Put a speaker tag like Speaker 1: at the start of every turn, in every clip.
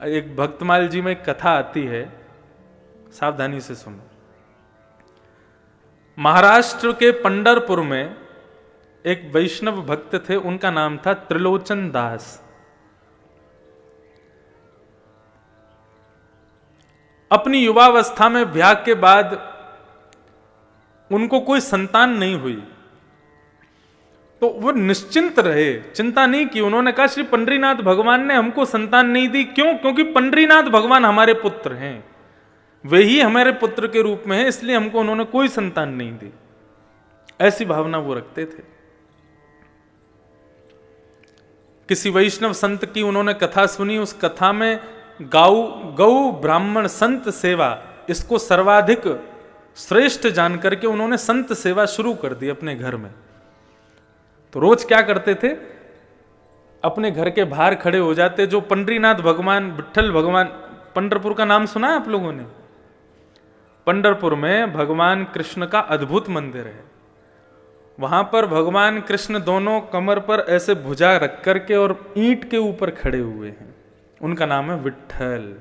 Speaker 1: एक भक्तमाल जी में एक कथा आती है, सावधानी से सुनो। महाराष्ट्र के पंढरपुर में एक वैष्णव भक्त थे, उनका नाम था त्रिलोचन दास। अपनी युवावस्था में ब्याह के बाद उनको कोई संतान नहीं हुई, तो वो निश्चिंत रहे, चिंता नहीं की। उन्होंने कहा श्री पंडरीनाथ भगवान ने हमको संतान नहीं दी, क्यों? क्योंकि पंडरीनाथ भगवान हमारे पुत्र हैं, वे ही हमारे पुत्र के रूप में हैं, इसलिए हमको उन्होंने कोई संतान नहीं दी। ऐसी भावना वो रखते थे। किसी वैष्णव संत की उन्होंने कथा सुनी, उस कथा में गौ ब्राह्मण संत सेवा, इसको सर्वाधिक श्रेष्ठ जान करके उन्होंने संत सेवा शुरू कर दी अपने घर में। तो रोज क्या करते थे, अपने घर के बाहर खड़े हो जाते। जो पंडरीनाथ भगवान, विट्ठल भगवान, पंढरपुर का नाम सुना है आप लोगों ने? पंढरपुर में भगवान कृष्ण का अद्भुत मंदिर है। वहां पर भगवान कृष्ण दोनों कमर पर ऐसे भुजा रख करके और ईंट के ऊपर खड़े हुए हैं। उनका नाम है विट्ठल,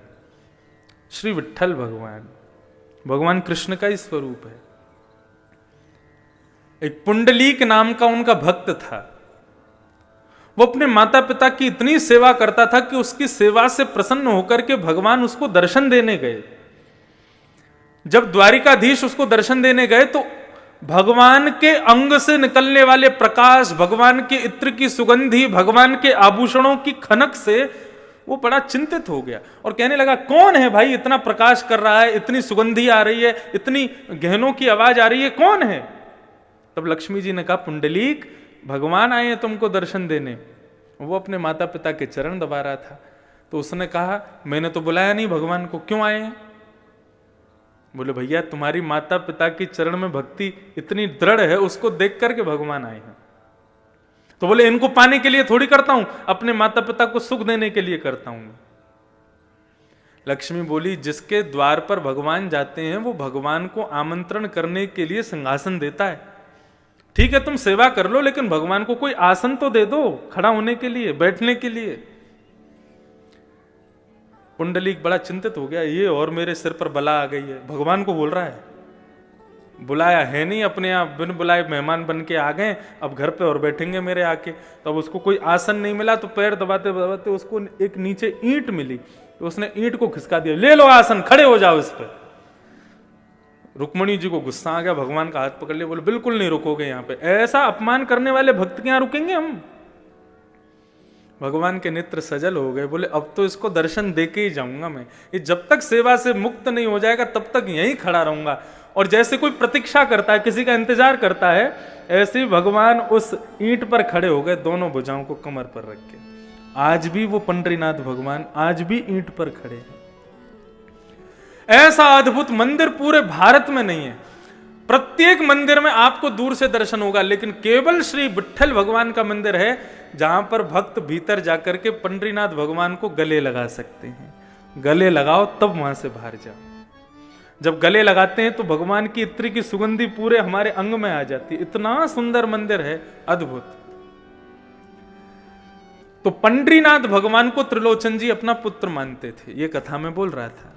Speaker 1: श्री विट्ठल भगवान, भगवान कृष्ण का ही स्वरूप है। एक पुंडलीक नाम का उनका भक्त था। वो अपने माता पिता की इतनी सेवा करता था कि उसकी सेवा से प्रसन्न होकर के भगवान उसको दर्शन देने गए। जब द्वारिकाधीश उसको दर्शन देने गए तो भगवान के अंग से निकलने वाले प्रकाश, भगवान के इत्र की सुगंधी, भगवान के आभूषणों की खनक से वो बड़ा चिंतित हो गया और कहने लगा, कौन है भाई इतना प्रकाश कर रहा है, इतनी सुगंधी आ रही है, इतनी गहनों की आवाज आ रही है, कौन है? तब लक्ष्मी जी ने कहा, पुंडलीक, भगवान आए हैं तुमको दर्शन देने। वो अपने माता पिता के चरण दबा रहा था। तो उसने कहा, मैंने तो बुलाया नहीं भगवान को, क्यों आए हैं? बोले, भैया तुम्हारी माता पिता की चरण में भक्ति इतनी दृढ़ है, उसको देख करके भगवान आए हैं। तो बोले, इनको पाने के लिए थोड़ी करता हूं, अपने माता पिता को सुख देने के लिए करता हूं। लक्ष्मी बोली, जिसके द्वार पर भगवान जाते हैं वो भगवान को आमंत्रण करने के लिए सिंहासन देता है। ठीक है तुम सेवा कर लो, लेकिन भगवान को कोई आसन तो दे दो खड़ा होने के लिए, बैठने के लिए। पुंडलीक बड़ा चिंतित हो गया, ये और मेरे सिर पर बला आ गई है। भगवान को बोल रहा है, बुलाया है नहीं, अपने आप बिन बुलाए मेहमान बन के आ गए, अब घर पे और बैठेंगे मेरे आके। तब उसको कोई आसन नहीं मिला तो पैर दबाते दबाते उसको एक नीचे ईंट मिली, तो उसने ईंट को खिसका दिया, ले लो आसन, खड़े हो जाओ इस पर। रुक्मणी जी को गुस्सा आ गया, भगवान का हाथ पकड़ लिया, बोले बिल्कुल नहीं रुकोगे यहाँ पे, ऐसा अपमान करने वाले भक्त के यहाँ रुकेंगे हम? भगवान के नेत्र सजल हो गए, बोले अब तो इसको दर्शन दे के ही जाऊंगा मैं, ये जब तक सेवा से मुक्त नहीं हो जाएगा तब तक यहीं खड़ा रहूंगा। और जैसे कोई प्रतीक्षा करता है, किसी का इंतजार करता है, ऐसे ही भगवान उस ईंट पर खड़े हो गए, दोनों भुजाओं को कमर पर रख के। आज भी वो पंडरीनाथ भगवान आज भी ईंट पर खड़े हैं। ऐसा अद्भुत मंदिर पूरे भारत में नहीं है। प्रत्येक मंदिर में आपको दूर से दर्शन होगा, लेकिन केवल श्री विट्ठल भगवान का मंदिर है जहां पर भक्त भीतर जाकर के पंडरीनाथ भगवान को गले लगा सकते हैं। गले लगाओ तब वहां से बाहर जाओ। जब गले लगाते हैं तो भगवान की इत्र की सुगंधी पूरे हमारे अंग में आ जाती है। इतना सुंदर मंदिर है, अद्भुत। तो पंडरीनाथ भगवान को त्रिलोचन जी अपना पुत्र मानते थे, ये कथा में बोल रहा था।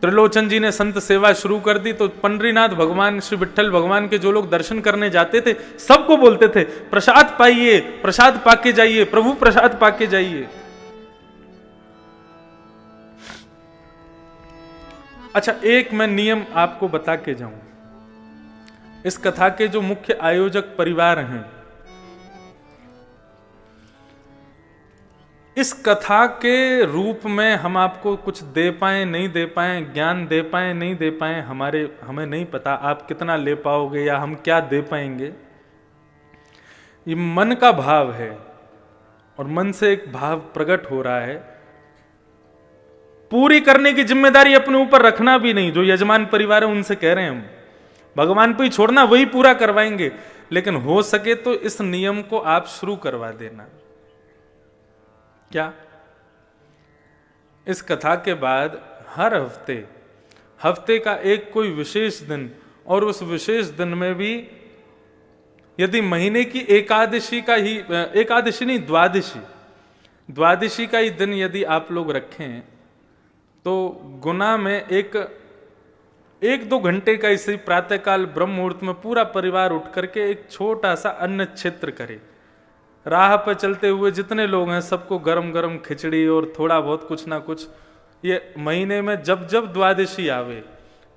Speaker 1: त्रिलोचन जी ने संत सेवा शुरू कर दी तो पंडरीनाथ भगवान, श्री विट्ठल भगवान के जो लोग दर्शन करने जाते थे सबको बोलते थे, प्रसाद पाइए, प्रसाद पाके जाइए, प्रभु प्रसाद पाके जाइए। अच्छा, एक मैं नियम आपको बता के जाऊं। इस कथा के जो मुख्य आयोजक परिवार हैं, इस कथा के रूप में हम आपको कुछ दे पाए नहीं दे पाए, ज्ञान दे पाए नहीं दे पाए, हमें नहीं पता आप कितना ले पाओगे या हम क्या दे पाएंगे। ये मन का भाव है और मन से एक भाव प्रकट हो रहा है। पूरी करने की जिम्मेदारी अपने ऊपर रखना भी नहीं। जो यजमान परिवार है उनसे कह रहे हैं हम, भगवान पे ही छोड़ना, वही पूरा करवाएंगे। लेकिन हो सके तो इस नियम को आप शुरू करवा देना। क्या? इस कथा के बाद हर हफ्ते का एक कोई विशेष दिन, और उस विशेष दिन में भी यदि महीने की एकादशी का ही, एकादशी नहीं द्वादशी, द्वादशी का ही दिन यदि आप लोग रखें तो गुना में एक दो घंटे का इसी प्रातःकाल ब्रह्म मुहूर्त में पूरा परिवार उठ करके एक छोटा सा अन्न क्षेत्र करे। राह पर चलते हुए जितने लोग हैं सबको गरम गरम खिचड़ी और थोड़ा बहुत कुछ ना कुछ, ये महीने में जब जब द्वादशी आवे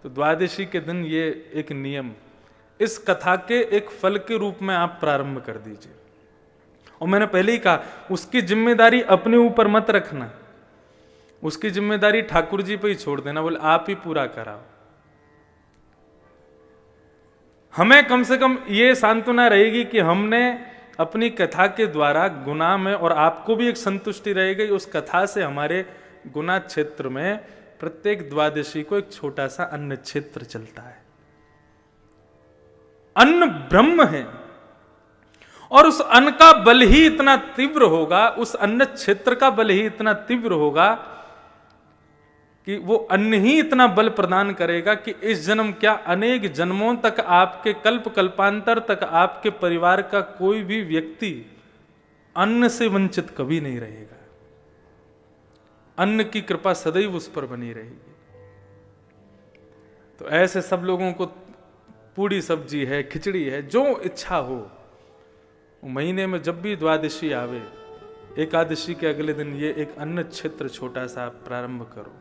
Speaker 1: तो द्वादशी के दिन ये एक नियम इस कथा के एक फल के रूप में आप प्रारंभ कर दीजिए। और मैंने पहले ही कहा उसकी जिम्मेदारी अपने ऊपर मत रखना, उसकी जिम्मेदारी ठाकुर जी पे ही छोड़ देना, बोले आप ही पूरा कराओ। हमें कम से कम ये सांत्वना रहेगी कि हमने अपनी कथा के द्वारा गुना में, और आपको भी एक संतुष्टि रहेगी उस कथा से हमारे गुना क्षेत्र में प्रत्येक द्वादशी को एक छोटा सा अन्न क्षेत्र चलता है। अन्न ब्रह्म है और उस अन्न का बल ही इतना तीव्र होगा, उस अन्न क्षेत्र का बल ही इतना तीव्र होगा कि वो अन्न ही इतना बल प्रदान करेगा कि इस जन्म क्या अनेक जन्मों तक, आपके कल्प कल्पांतर तक आपके परिवार का कोई भी व्यक्ति अन्न से वंचित कभी नहीं रहेगा। अन्न की कृपा सदैव उस पर बनी रहेगी। तो ऐसे सब लोगों को पूड़ी सब्जी है, खिचड़ी है, जो इच्छा हो, महीने में जब भी द्वादशी आवे, एकादशी के अगले दिन ये एक अन्न क्षेत्र छोटा सा प्रारंभ करो।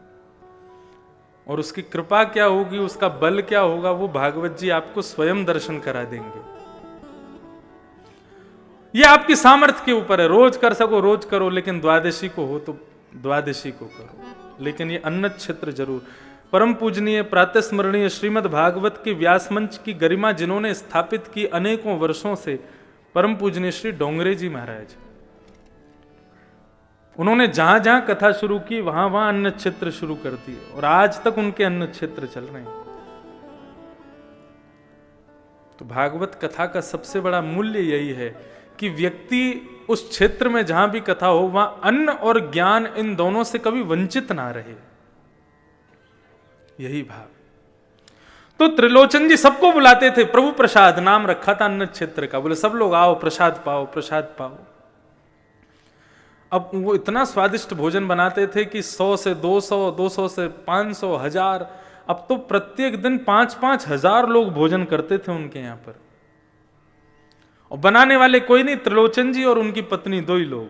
Speaker 1: और उसकी कृपा क्या होगी, उसका बल क्या होगा, वो भागवत जी आपको स्वयं दर्शन करा देंगे। ये आपकी सामर्थ्य के ऊपर है, रोज कर सको रोज करो, लेकिन द्वादशी को हो तो द्वादशी को करो। लेकिन ये अन्न क्षेत्र जरूर। परम पूजनीय प्रातः स्मरणीय श्रीमद् भागवत के व्यास मंच की गरिमा जिन्होंने स्थापित की अनेकों वर्षों से, परम पूजनीय श्री डोंगरे जी महाराज, उन्होंने जहां जहां कथा शुरू की वहां वहां अन्न क्षेत्र शुरू कर दिए और आज तक उनके अन्न क्षेत्र चल रहे हैं। तो भागवत कथा का सबसे बड़ा मूल्य यही है कि व्यक्ति उस क्षेत्र में जहां भी कथा हो वहां अन्न और ज्ञान इन दोनों से कभी वंचित ना रहे, यही भाव। तो त्रिलोचन जी सबको बुलाते थे, प्रभु प्रसाद नाम रखा था अन्न क्षेत्र का, बोले सब लोग आओ प्रसाद पाओ प्रसाद पाओ। अब वो इतना स्वादिष्ट भोजन बनाते थे कि 100 से 200, 200 से 500, 1000, अब तो प्रत्येक दिन 5-5 हजार लोग भोजन करते थे उनके यहां पर। और बनाने वाले कोई नहीं, त्रिलोचन जी और उनकी पत्नी, दो ही लोग,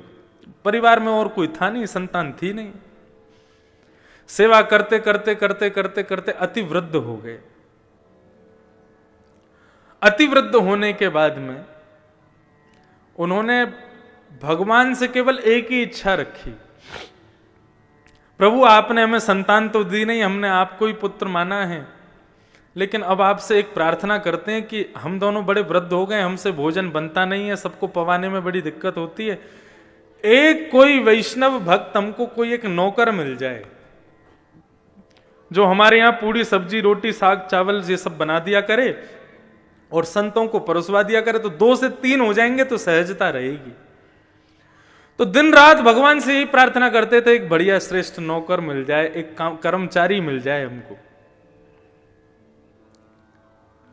Speaker 1: परिवार में और कोई था नहीं, संतान थी नहीं। सेवा करते करते करते करते करते अति वृद्ध हो गए। अति वृद्ध होने के बाद में उन्होंने भगवान से केवल एक ही इच्छा रखी, प्रभु आपने हमें संतान तो दी नहीं, हमने आपको ही पुत्र माना है, लेकिन अब आपसे एक प्रार्थना करते हैं कि हम दोनों बड़े वृद्ध हो गए, हमसे भोजन बनता नहीं है, सबको पवाने में बड़ी दिक्कत होती है, एक कोई वैष्णव भक्त हमको कोई एक नौकर मिल जाए जो हमारे यहां पूड़ी सब्जी रोटी साग चावल ये सब बना दिया करे और संतों को परोसवा दिया करे, तो 2 से 3 हो जाएंगे तो सहजता रहेगी। तो दिन रात भगवान से यही प्रार्थना करते थे, एक बढ़िया श्रेष्ठ नौकर मिल जाए, एक कर्मचारी मिल जाए हमको।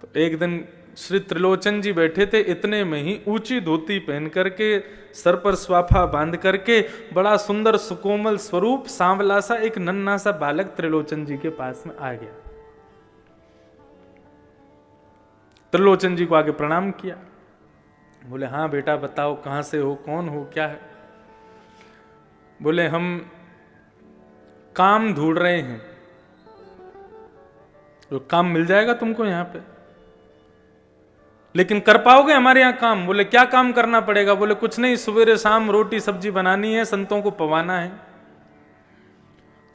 Speaker 1: तो एक दिन श्री त्रिलोचन जी बैठे थे, इतने में ही ऊंची धोती पहन करके, सर पर स्वाफा बांध करके, बड़ा सुंदर सुकोमल स्वरूप सांवला सा एक नन्हा सा बालक त्रिलोचन जी के पास में आ गया। त्रिलोचन जी को आगे प्रणाम किया, बोले हाँ बेटा बताओ कहां से हो, कौन हो, क्या है। बोले हम काम ढूंढ रहे हैं। तो काम मिल जाएगा तुमको यहां पे, लेकिन कर पाओगे हमारे यहां काम? बोले क्या काम करना पड़ेगा? बोले कुछ नहीं, सवेरे शाम रोटी सब्जी बनानी है, संतों को पवाना है।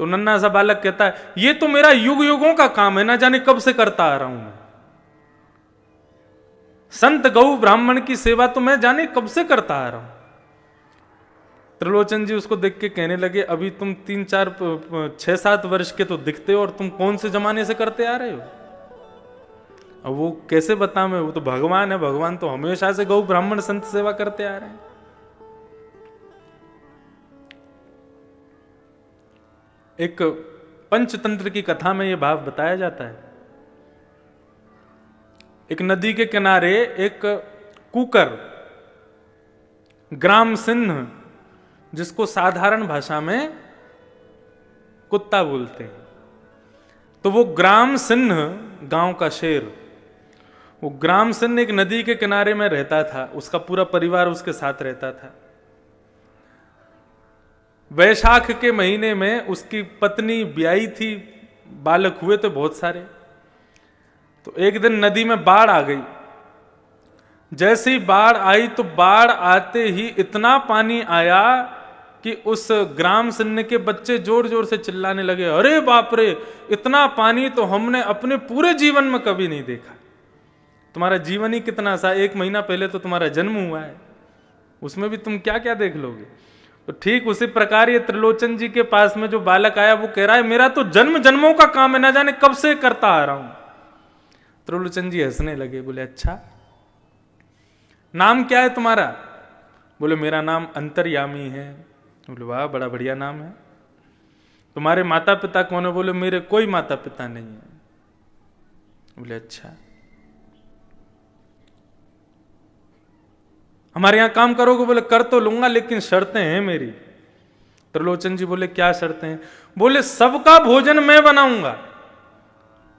Speaker 1: तो नन्हा सा बालक कहता है ये तो मेरा युग युगों का काम है, ना जाने कब से करता आ रहा हूं मैं। संत गौ ब्राह्मण की सेवा तो मैं जाने कब से करता आ रहा हूं। त्रिलोचन जी उसको देख के कहने लगे अभी तुम 3-4-6-7 वर्ष के तो दिखते हो और तुम कौन से जमाने से करते आ रहे हो? अब वो कैसे बता मैं, वो तो भगवान है, भगवान तो हमेशा से गौ ब्राह्मण संत सेवा करते आ रहे हैं। एक पंचतंत्र की कथा में यह भाव बताया जाता है। एक नदी के किनारे एक कुकर ग्राम सिंह जिसको साधारण भाषा में कुत्ता बोलते हैं। तो वो ग्राम सिंह, गांव का शेर, वो ग्राम सिंह एक नदी के किनारे में रहता था, उसका पूरा परिवार उसके साथ रहता था। वैशाख के महीने में उसकी पत्नी ब्याई थी, बालक हुए थे बहुत सारे। तो एक दिन नदी में बाढ़ आ गई। जैसे ही बाढ़ आई तो बाढ़ आते ही इतना पानी आया कि उस ग्राम सिंह के बच्चे जोर जोर से चिल्लाने लगे, अरे बाप रे, इतना पानी तो हमने अपने पूरे जीवन में कभी नहीं देखा। तुम्हारा जीवन ही कितना सा, 1 महीना पहले तो तुम्हारा जन्म हुआ है, उसमें भी तुम क्या क्या देख लोगे। तो ठीक उसी प्रकार ये त्रिलोचन जी के पास में जो बालक आया वो कह रहा है, मेरा तो जन्म जन्मों का काम है, ना जाने कब से करता आ रहा हूं। त्रिलोचन जी हंसने लगे, बोले अच्छा नाम क्या है तुम्हारा? बोले मेरा नाम अंतर्यामी है। बोले वाह, बड़ा बढ़िया नाम है। तुम्हारे माता पिता कौन है? बोले मेरे कोई माता पिता नहीं है। बोले अच्छा, हमारे यहां काम करोगे? बोले कर तो लूंगा, लेकिन शर्तें हैं मेरी। त्रिलोचन जी बोले क्या शर्तें हैं? बोले सबका भोजन मैं बनाऊंगा,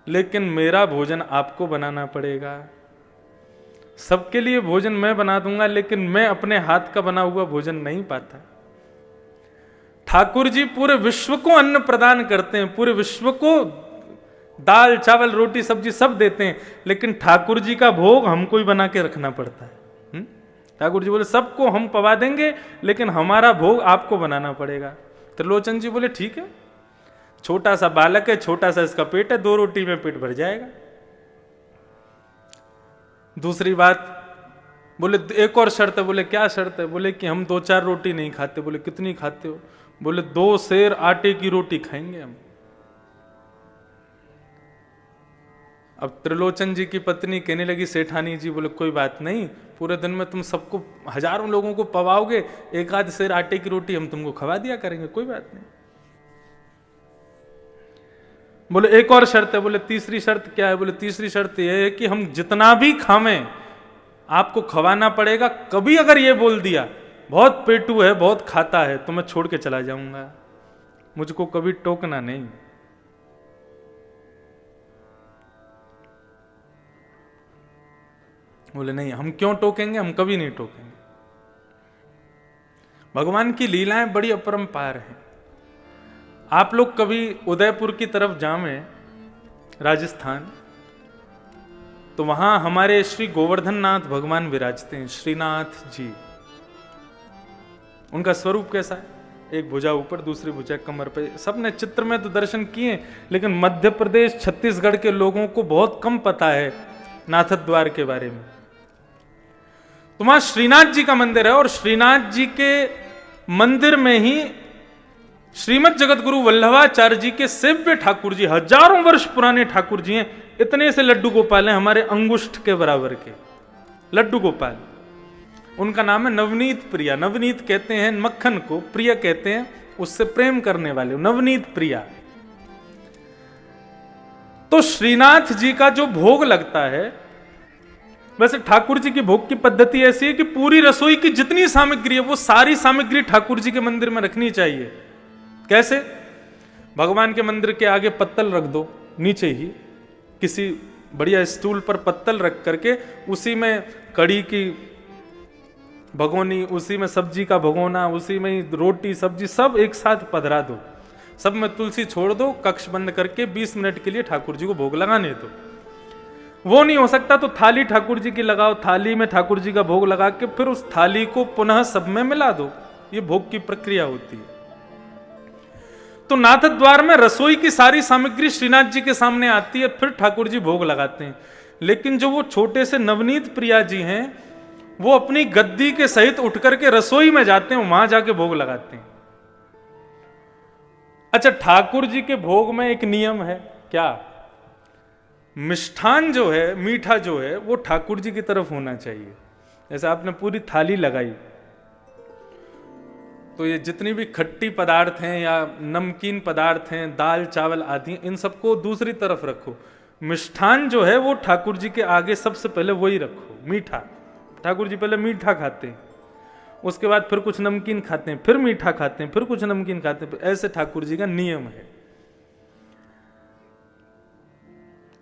Speaker 1: लेकिन मेरा भोजन आपको बनाना पड़ेगा। सबके लिए भोजन मैं बना दूंगा, लेकिन मैं अपने हाथ का बना हुआ भोजन नहीं पाता। ठाकुर जी पूरे विश्व को अन्न प्रदान करते हैं, पूरे विश्व को दाल चावल रोटी सब्जी सब देते हैं, लेकिन ठाकुर जी का भोग हमको ही बना के रखना पड़ता है। ठाकुर जी बोले सबको हम पवा देंगे, लेकिन हमारा भोग आपको बनाना पड़ेगा। त्रिलोचन जी बोले ठीक है, छोटा सा बालक है, छोटा सा इसका पेट है, 2 रोटी में पेट भर जाएगा। दूसरी बात, बोले एक और शर्त है। बोले क्या शर्त है? बोले कि हम 2-4 रोटी नहीं खाते। बोले कितनी खाते हो? बोले 2 सेर आटे की रोटी खाएंगे हम। अब त्रिलोचन जी की पत्नी कहने लगी, सेठानी जी बोले कोई बात नहीं, पूरे दिन में तुम सबको हजारों लोगों को पवाओगे, 1-8 सेर आटे की रोटी हम तुमको खवा दिया करेंगे, कोई बात नहीं। बोले एक और शर्त है। बोले तीसरी शर्त क्या है? बोले तीसरी शर्त यह है कि हम जितना भी खावें आपको खवाना पड़ेगा। कभी अगर ये बोल दिया बहुत पेटू है, बहुत खाता है, तो मैं छोड़ के चला जाऊंगा, मुझको कभी टोकना नहीं। बोले नहीं, हम क्यों टोकेंगे, हम कभी नहीं टोकेंगे। भगवान की लीलाएं बड़ी अपरंपार हैं। आप लोग कभी उदयपुर की तरफ जावें, राजस्थान, तो वहां हमारे श्री गोवर्धन नाथ भगवान विराजते हैं, श्रीनाथ जी। उनका स्वरूप कैसा है? एक भुजा ऊपर, दूसरी भुजा कमर पे। सबने चित्र में तो दर्शन किए, लेकिन मध्य प्रदेश छत्तीसगढ़ के लोगों को बहुत कम पता है नाथद्वार के बारे में। तो वहां श्रीनाथ जी का मंदिर है, और श्रीनाथ जी के मंदिर में ही श्रीमद जगत गुरु वल्लभाचार्य जी के सेव्य ठाकुर जी, हजारों वर्ष पुराने ठाकुर जी हैं। इतने से लड्डू गोपाल हैं, हमारे अंगुष्ठ के बराबर के लड्डू गोपाल। उनका नाम है नवनीत प्रिया। नवनीत कहते हैं मक्खन को, प्रिय कहते हैं उससे प्रेम करने वाले, नवनीत प्रिया। तो श्रीनाथ जी का जो भोग लगता है, वैसे ठाकुर जी की भोग की पद्धति ऐसी है कि पूरी रसोई की जितनी सामग्री है वो सारी सामग्री ठाकुर जी के मंदिर में रखनी चाहिए। कैसे? भगवान के मंदिर के आगे पत्तल रख दो, नीचे ही किसी बढ़िया स्टूल पर पत्तल रख करके उसी में कड़ी की भगोनी, उसी में सब्जी का भगोना, उसी में ही रोटी सब्जी सब एक साथ पधरा दो, सब में तुलसी छोड़ दो, कक्ष बंद करके 20 मिनट के लिए ठाकुर जी को भोग लगाने दो। वो नहीं हो सकता तो थाली ठाकुर जी की लगाओ, थाली में ठाकुर जी का भोग लगा के फिर उस थाली को पुनः सब में मिला दो। ये भोग की प्रक्रिया होती है। तो नाथद्वार में रसोई की सारी सामग्री श्रीनाथ जी के सामने आती है, फिर ठाकुर जी भोग लगाते हैं। लेकिन जो वो छोटे से नवनीत प्रिया जी हैं, वो अपनी गद्दी के सहित उठ करके रसोई में जाते हैं, वहां जाके भोग लगाते हैं। अच्छा, ठाकुर जी के भोग में एक नियम है क्या? मिष्ठान जो है, मीठा जो है, वो ठाकुर जी की तरफ होना चाहिए। जैसे आपने पूरी थाली लगाई तो ये जितनी भी खट्टी पदार्थ हैं या नमकीन पदार्थ हैं, दाल चावल आदि, इन सबको दूसरी तरफ रखो। मिष्ठान जो है वो ठाकुर जी के आगे सबसे पहले वही रखो, मीठा। ठाकुर जी पहले मीठा खाते हैं, उसके बाद फिर कुछ नमकीन खाते हैं, फिर मीठा खाते हैं, फिर कुछ नमकीन खाते हैं। ऐसे ठाकुर जी का नियम है।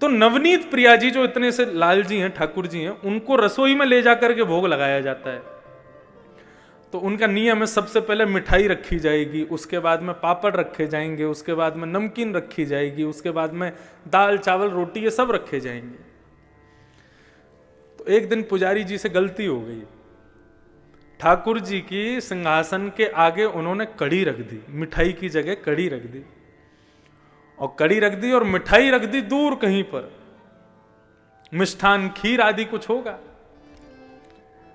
Speaker 1: तो नवनीत प्रिया जी जो इतने से लाल जी हैं, ठाकुर जी हैं, उनको रसोई में ले जाकर के भोग लगाया जाता है। तो उनका नियम है, सबसे पहले मिठाई रखी जाएगी, उसके बाद में पापड़ रखे जाएंगे, उसके बाद में नमकीन रखी जाएगी, उसके बाद में दाल चावल रोटी ये सब रखे जाएंगे। तो एक दिन पुजारी जी से गलती हो गई, ठाकुर जी की सिंहासन के आगे उन्होंने कड़ी रख दी, मिठाई की जगह कड़ी रख दी, और कड़ी रख दी और मिठाई रख दी दूर कहीं पर, मिष्ठान खीर आदि कुछ होगा।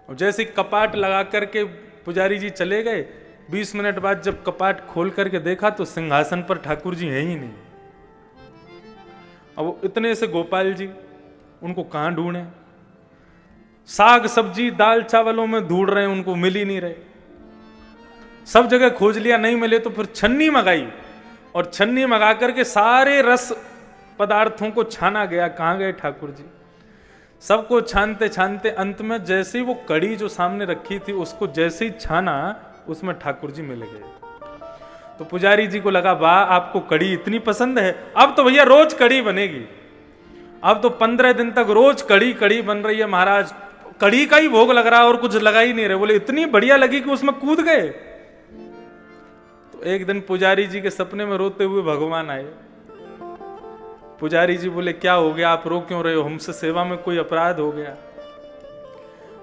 Speaker 1: और जैसे कपाट लगा करके पुजारी जी चले गए, 20 मिनट बाद जब कपाट खोल करके देखा तो सिंहासन पर ठाकुर जी है ही नहीं। अब इतने से गोपाल जी उनको कहां ढूंढे, साग सब्जी दाल चावलों में ढूंढ रहे हैं, उनको मिल ही नहीं रहे। सब जगह खोज लिया, नहीं मिले तो फिर छन्नी मंगाई, और छन्नी मंगा करके सारे रस पदार्थों को छाना गया। कहां गए ठाकुर जी? सबको छानते छानते अंत में जैसे ही वो कड़ी जो सामने रखी थी उसको जैसे ही छाना, उसमें ठाकुर जी मिल गए। तो पुजारी जी को लगा, वाह आपको कड़ी इतनी पसंद है, अब तो भैया रोज कड़ी बनेगी। अब तो 15 दिन तक रोज कड़ी कड़ी बन रही है महाराज, कड़ी का ही भोग लग रहा और कुछ लगा ही नहीं रहे। बोले इतनी बढ़िया लगी कि उसमें कूद गए। तो एक दिन पुजारी जी के सपने में रोते हुए भगवान आए। पुजारी जी बोले क्या हो गया, आप रो क्यों रहे हो, हमसे सेवा में कोई अपराध हो गया?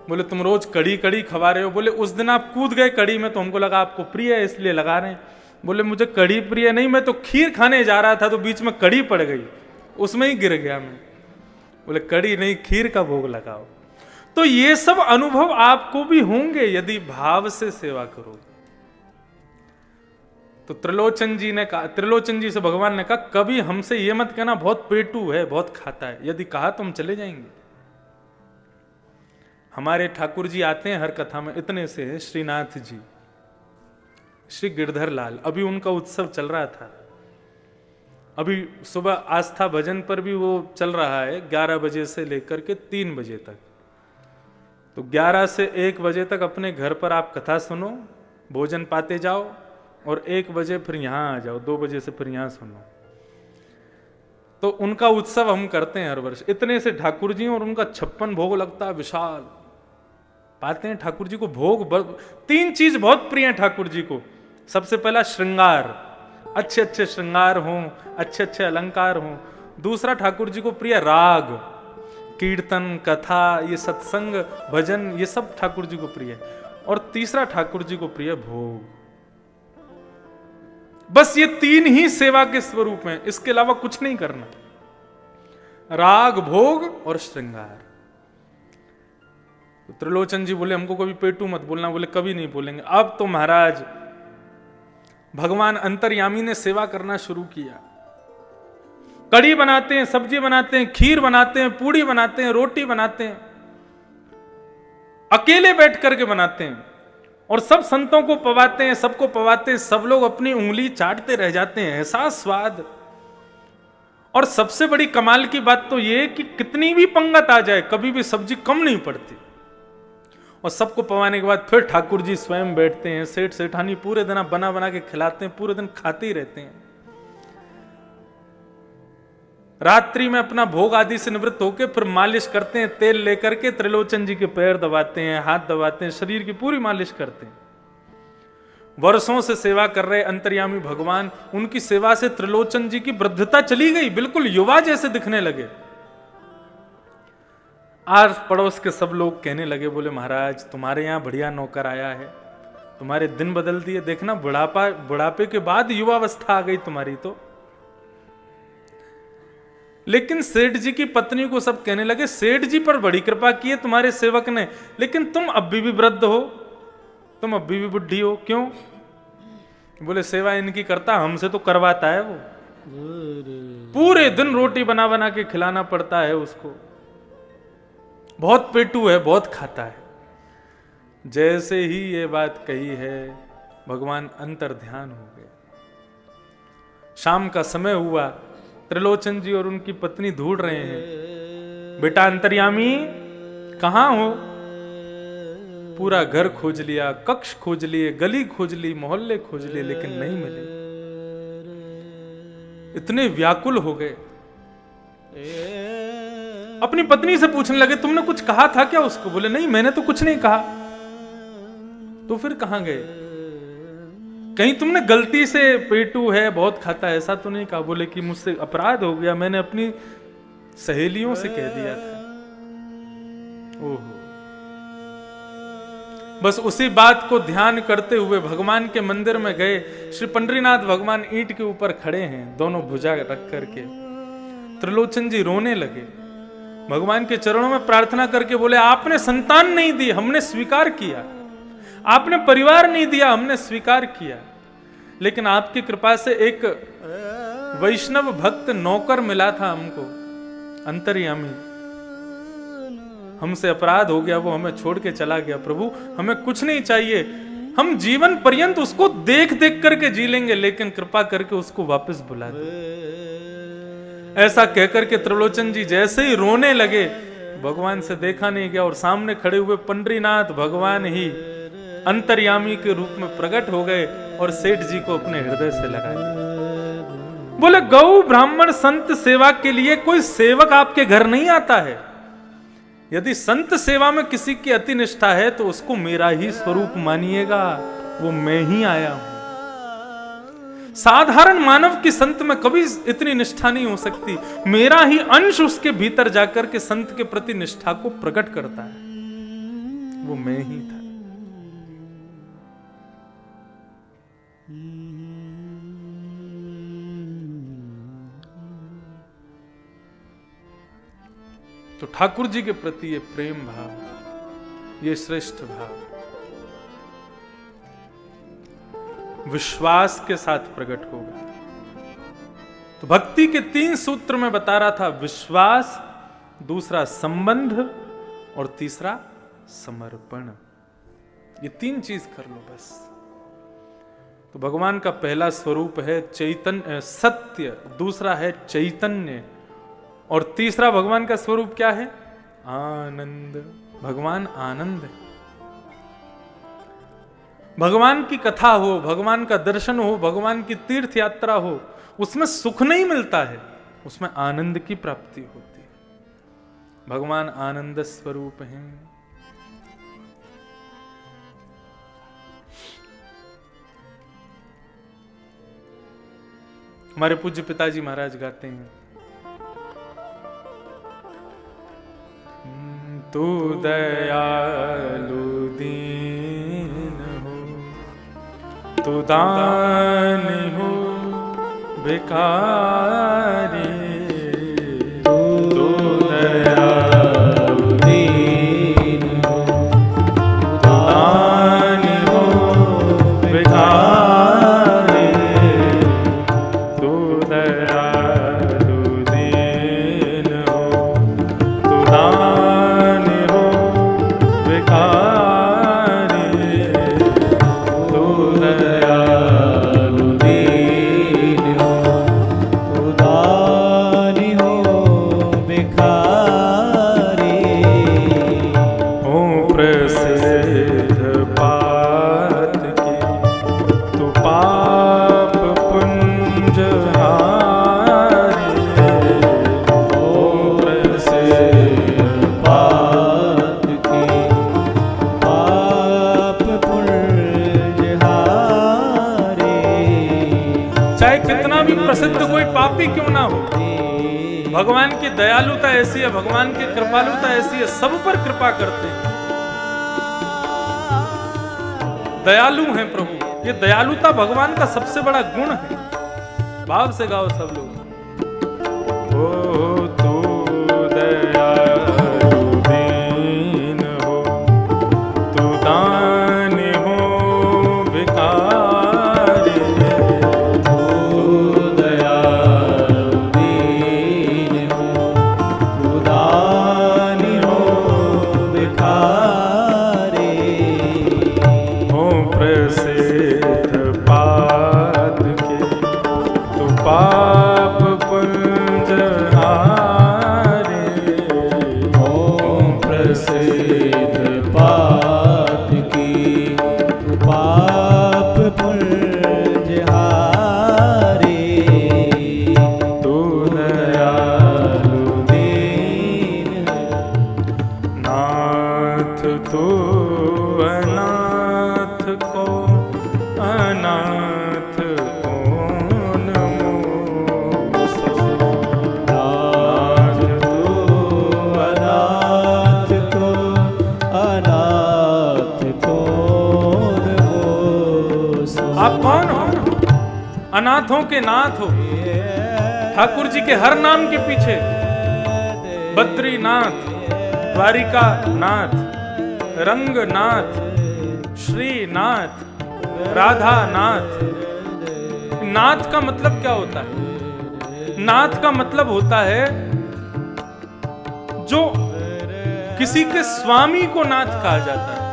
Speaker 1: बोले तुम रोज कड़ी कड़ी खवा रहे हो। बोले उस दिन आप कूद गए कड़ी में तो हमको लगा आपको प्रिय है इसलिए लगा रहे हैं। बोले मुझे कड़ी प्रिय नहीं, मैं तो खीर खाने जा रहा था तो बीच में कड़ी पड़ गई, उसमें ही गिर गया मैं। बोले कड़ी नहीं, खीर का भोग लगाओ। तो ये सब अनुभव आपको भी होंगे यदि भाव से सेवा करोगे। तो त्रिलोचन जी ने कहा, त्रिलोचन जी से भगवान ने कहा कभी हमसे ये मत कहना बहुत पेटू है, बहुत खाता है। यदि कहा तो हम चले जाएंगे। हमारे ठाकुर जी आते हैं हर कथा में, इतने से है श्रीनाथ जी, श्री गिरधर लाल, अभी उनका उत्सव चल रहा था। अभी सुबह आस्था भजन पर भी वो चल रहा है 11 बजे से लेकर के 3 बजे तक। तो 11 से 1 बजे तक अपने घर पर आप कथा सुनो, भोजन पाते जाओ, और 1 बजे फिर यहां आ जाओ, 2 बजे से फिर यहां सुनो। तो उनका उत्सव हम करते हैं हर वर्ष। इतने से ठाकुर जी और उनका 56 भोग लगता है, विशाल पाते हैं ठाकुर जी को भोग। 3 चीज बहुत प्रिय है ठाकुर जी को। सबसे पहला श्रृंगार, अच्छे अच्छे श्रृंगार हों, अच्छे अच्छे अलंकार हों। दूसरा ठाकुर जी को प्रिय राग, कीर्तन कथा, ये सत्संग भजन, ये सब ठाकुर जी को प्रिय है। और तीसरा ठाकुर जी को प्रिय भोग। बस ये 3 ही सेवा के स्वरूप हैं, इसके अलावा कुछ नहीं करना। राग भोग और श्रृंगार। तो त्रिलोचन जी बोले हमको कभी पेटू मत बोलना। बोले कभी नहीं बोलेंगे। अब तो महाराज भगवान अंतर्यामी ने सेवा करना शुरू किया। कड़ी बनाते हैं, सब्जी बनाते हैं, खीर बनाते हैं, पूड़ी बनाते हैं, रोटी बनाते हैं, अकेले बैठ करके बनाते हैं, और सब संतों को पवाते हैं, सबको पवाते हैं। सब लोग अपनी उंगली चाटते रह जाते हैं, ऐसा स्वाद। और सबसे बड़ी कमाल की बात तो यह कि कितनी भी पंगत आ जाए कभी भी सब्जी कम नहीं पड़ती। और सबको पवाने के बाद फिर ठाकुर जी स्वयं बैठते हैं, सेठ सेठानी पूरे दिन बना बना के खिलाते हैं, पूरे दिन खाते ही रहते हैं। रात्रि में अपना भोग आदि से निवृत्त होकर फिर मालिश करते हैं, तेल लेकर के त्रिलोचन जी के पैर दबाते हैं, हाथ दबाते हैं, शरीर की पूरी मालिश करते हैं। वर्षों से सेवा कर रहे अंतर्यामी भगवान, उनकी सेवा से त्रिलोचन जी की वृद्धता चली गई, बिल्कुल युवा जैसे दिखने लगे। आस पड़ोस के सब लोग कहने लगे, बोले महाराज तुम्हारे यहाँ बढ़िया नौकर आया है, तुम्हारे दिन बदल दिए, देखना बुढ़ापे के बाद युवावस्था आ गई तुम्हारी। तो लेकिन सेठ जी की पत्नी को सब कहने लगे सेठ जी पर बड़ी कृपा की है तुम्हारे सेवक ने, लेकिन तुम अभी भी वृद्ध हो, तुम अभी भी बुढ़ी हो, क्यों? बोले सेवा इनकी करता, हमसे तो करवाता है वो, पूरे दिन रोटी बना बना के खिलाना पड़ता है उसको, बहुत पेटू है, बहुत खाता है। जैसे ही ये बात कही है भगवान अंतर ध्यान हो गए। शाम का समय हुआ, त्रिलोचन जी और उनकी पत्नी ढूंढ रहे हैं, बेटा अंतर्यामी कहां हो? पूरा घर खोज लिया, कक्ष खोज लिए, गली खोज ली, मोहल्ले खोज लिए, लेकिन नहीं मिले। इतने व्याकुल हो गए, अपनी पत्नी से पूछने लगे तुमने कुछ कहा था क्या उसको? बोले नहीं, मैंने तो कुछ नहीं कहा। तो फिर कहां गए? कहीं तुमने गलती से पेटू है, बहुत खाता है, ऐसा तो नहीं कहा? बोले कि मुझसे अपराध हो गया, मैंने अपनी सहेलियों से कह दिया था। ओहो। बस उसी बात को ध्यान करते हुए भगवान के मंदिर में गए। श्री पंडरीनाथ भगवान ईंट के ऊपर खड़े हैं, दोनों भुजा रख करके। त्रिलोचन जी रोने लगे, भगवान के चरणों में प्रार्थना करके बोले आपने संतान नहीं दी, हमने स्वीकार किया। आपने परिवार नहीं दिया, हमने स्वीकार किया। लेकिन आपकी कृपा से एक वैष्णव भक्त नौकर मिला था हमको, अंतर्यामी। हमसे अपराध हो गया, वो हमें छोड़ के चला गया। प्रभु हमें कुछ नहीं चाहिए, हम जीवन पर्यंत उसको देख देख करके जी लेंगे, लेकिन कृपा करके उसको वापस बुला दो। ऐसा कहकर के त्रिलोचन जी जैसे ही रोने लगे, भगवान से देखा नहीं गया और सामने खड़े हुए पंडरीनाथ भगवान ही अंतर्यामी के रूप में प्रकट हो गए और सेठ जी को अपने हृदय से लगा लिया। बोले गौ ब्राह्मण संत सेवा के लिए कोई सेवक आपके घर नहीं आता है। यदि संत सेवा में किसी की अति निष्ठा है तो उसको मेरा ही स्वरूप मानिएगा, वो मैं ही आया हूं। साधारण मानव की संत में कभी इतनी निष्ठा नहीं हो सकती। मेरा ही अंश उसके भीतर जाकर के संत के प्रति निष्ठा को प्रकट करता है, वो मैं ही था। तो ठाकुर जी के प्रति ये प्रेम भाव, ये श्रेष्ठ भाव विश्वास के साथ प्रकट होगा। तो भक्ति के 3 सूत्र में बता रहा था, विश्वास, दूसरा संबंध और तीसरा समर्पण। ये 3 चीज कर लो बस। तो भगवान का पहला स्वरूप है चैतन्य सत्य, दूसरा है चैतन्य और तीसरा भगवान का स्वरूप क्या है? आनंद। भगवान आनंद है। भगवान की कथा हो, भगवान का दर्शन हो, भगवान की तीर्थ यात्रा हो, उसमें सुख नहीं मिलता है, उसमें आनंद की प्राप्ति होती है। भगवान आनंद स्वरूप हैं। हमारे पूज्य पिताजी महाराज गाते हैं, तू दयालु दीन हो, तू दान हो भिखारी, तू दयालु दीन हो, दान हो भिखारी, तू दयालु दीन हो, तू दान प्रसिद्ध कोई पापी क्यों ना हो, भगवान की दयालुता ऐसी है, भगवान की कृपालुता ऐसी है, सब पर कृपा करते हैं। दयालु हैं प्रभु। ये दयालुता भगवान का सबसे बड़ा गुण है। भाव से गाओ सब लोग। ओ तू दयालु दीन हो, तू दान हो भिखारी, तू दयालु दीन हो, तू दान हो भिखारी, हो प्रसिद्ध पाद के तू पाप पुंज अनाथ कौन मोसो।
Speaker 2: नाथ तू अनाथ को अनाथ कौन मोसो।
Speaker 1: आप कौन हो? अनाथों के नाथ हो। ठाकुर जी के हर नाम के पीछे बद्रीनाथ, द्वारिका नाथ, रंगनाथ, श्रीनाथ, राधा नाथ। नाथ का मतलब क्या होता है? नाथ का मतलब होता है जो किसी के स्वामी को नाथ कहा जाता है।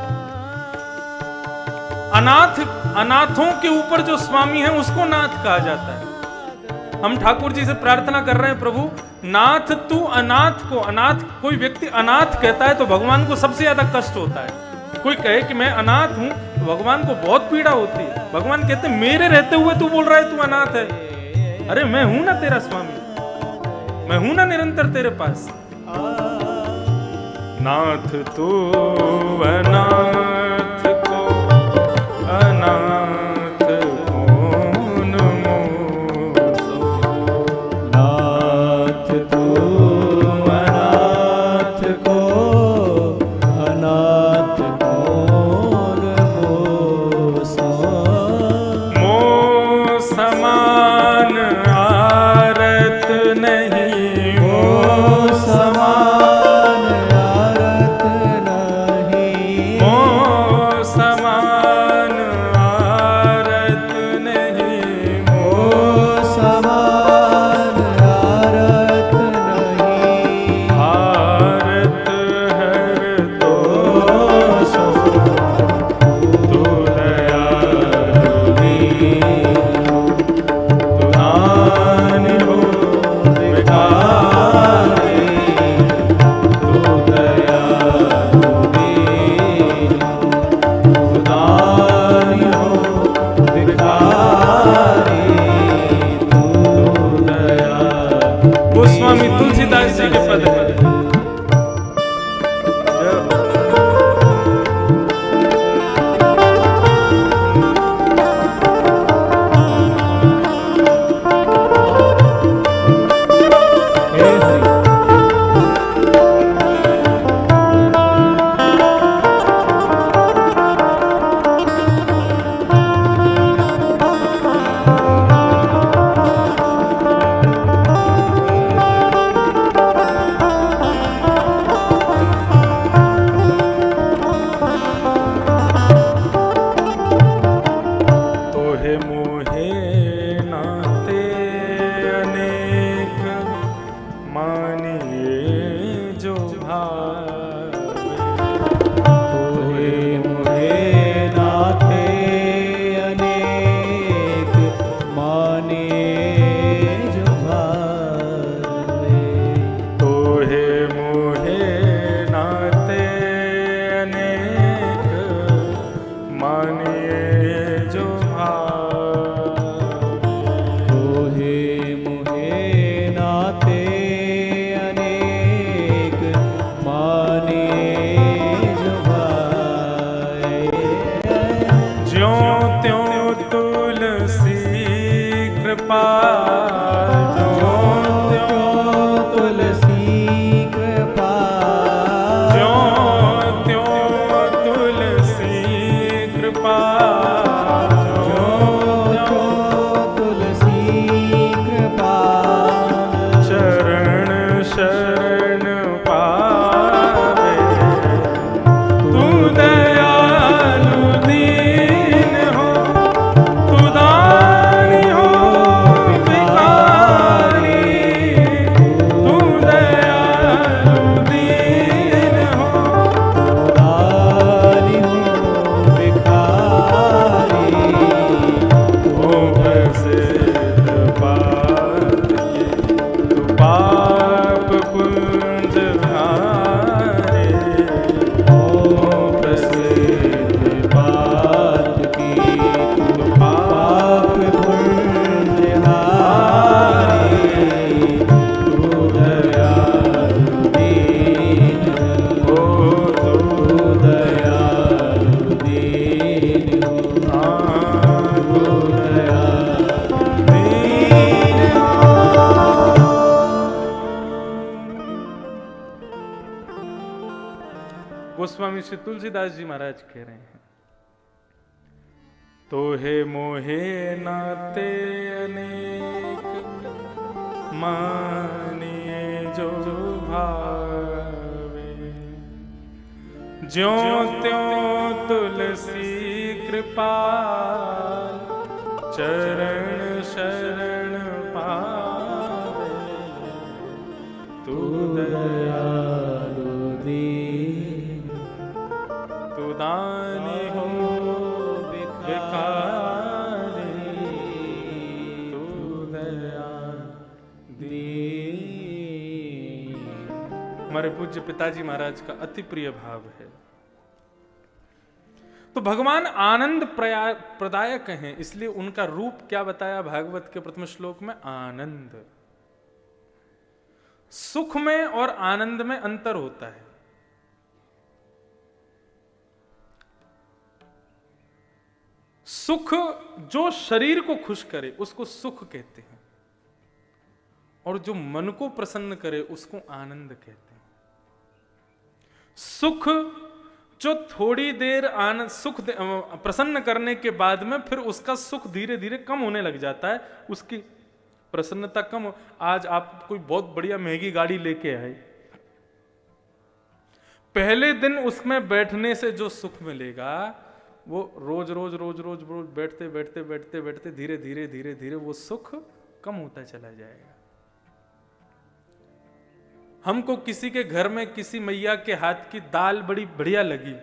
Speaker 1: अनाथों के ऊपर जो स्वामी है उसको नाथ कहा जाता है। हम ठाकुर जी से प्रार्थना कर रहे हैं, प्रभु नाथ तू अनाथ को। अनाथ, कोई व्यक्ति अनाथ कहता है तो भगवान को सबसे ज्यादा कष्ट होता है। कोई कहे कि मैं अनाथ हूं तो भगवान को बहुत पीड़ा होती है। भगवान कहते हैं मेरे रहते हुए तू बोल रहा है तू अनाथ है। अरे मैं हूं ना तेरा स्वामी, मैं हूं ना निरंतर तेरे पास। नाथ तू अनाथ को अनाथ कौन मोसो।
Speaker 2: नाथ तू अनाथ को अनाथ कौन मोसो।
Speaker 1: मोह समान आरत नहीं,
Speaker 2: मोह समान आरत नहीं,
Speaker 1: मोह समान आरत नहीं,
Speaker 2: मोह समान आरत नहीं।
Speaker 1: आरत हर तो सो तू दयालु दीन, तू दान हो भिखारी, तू दयालु दीन, तू दान हो भिखारी, तू दयालु। गोस्वामी तुलसीदास जी के पद है।
Speaker 2: हे हरि।
Speaker 1: तोहे मोहे नाते अनेक मानिए जो भावे।
Speaker 2: तोहे मोहे नाथे अनेक मानिए जो भावे।
Speaker 1: तोहे मोहे नाते अनेक मानिए जो भावे।
Speaker 2: तोहे मोहे नाते अनेक मानिए जो भाए।
Speaker 1: ज्यों त्यों तुलसी कृपा, ज्यों त्यों
Speaker 2: तुलसी कृपा,
Speaker 1: ज्यों त्यों तुलसी कृपा, ज्यों
Speaker 2: तुलसी कृपा।
Speaker 1: शरण शरण पावे, तू दयालु दीन हो, तू दानी हो भिखारी। स्वामी श्री तुलसीदास जी महाराज कह रहे हैं, तो हे मोहे नाते अनेक मानिए जो भावे, ज्यों त्यों तुलसी कृपाल चरण शरण पावे, तू
Speaker 2: दयालु दीन
Speaker 1: तू दानी हो भिखारी, तू दया
Speaker 2: दीन।
Speaker 1: हमारे पूज्य पिताजी महाराज का अति प्रिय भाव है। तो भगवान आनंद प्रदायक हैं, इसलिए उनका रूप क्या बताया भागवत के प्रथम श्लोक में? आनंद। सुख में और आनंद में अंतर होता है। सुख जो शरीर को खुश करे उसको सुख कहते हैं, और जो मन को प्रसन्न करे उसको आनंद कहते हैं। सुख जो थोड़ी देर आनंद सुख प्रसन्न करने के बाद में फिर उसका सुख धीरे धीरे कम होने लग जाता है, उसकी प्रसन्नता कम हो। आज आप कोई बहुत बढ़िया महंगी गाड़ी लेके आए, पहले दिन उसमें बैठने से जो सुख मिलेगा वो रोज रोज रोज रोज रोज बैठते बैठते बैठते बैठते धीरे धीरे धीरे धीरे वो सुख कम होता चला जाएगा। हमको किसी के घर में किसी मैया के हाथ की दाल बड़ी बढ़िया लगी,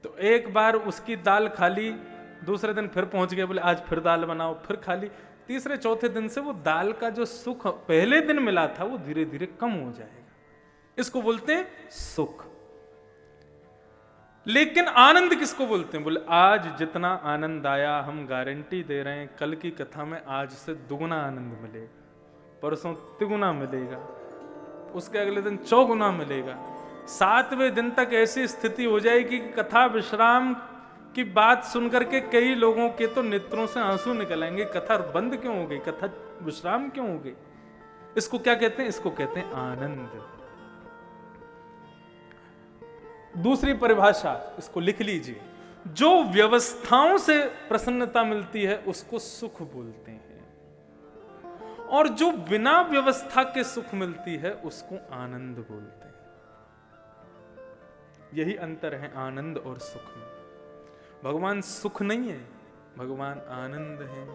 Speaker 1: तो एक बार उसकी दाल खा ली, दूसरे दिन फिर पहुंच गए, बोले आज फिर दाल बनाओ, फिर खा ली। तीसरे चौथे दिन से वो दाल का जो सुख पहले दिन मिला था वो धीरे धीरे कम हो जाएगा। इसको बोलते हैं सुख। लेकिन आनंद किसको बोलते हैं? बोले आज जितना आनंद आया हम गारंटी दे रहे हैं कल की कथा में आज से दुगुना आनंद मिलेगा, परसों तिगुना मिलेगा, उसके अगले दिन चौगुना मिलेगा। 7वें दिन तक ऐसी स्थिति हो जाएगी कि कथा विश्राम की बात सुनकर के कई लोगों के तो नेत्रों से आंसू निकल आएंगे। कथा बंद क्यों हो गई, कथा विश्राम क्यों हो गई? इसको क्या कहते हैं? इसको कहते हैं आनंद। दूसरी परिभाषा इसको लिख लीजिए, जो व्यवस्थाओं से प्रसन्नता मिलती है उसको सुख बोलते हैं, और जो बिना व्यवस्था के सुख मिलती है उसको आनंद बोलते हैं। यही अंतर है आनंद और सुख में। भगवान सुख नहीं है, भगवान आनंद है।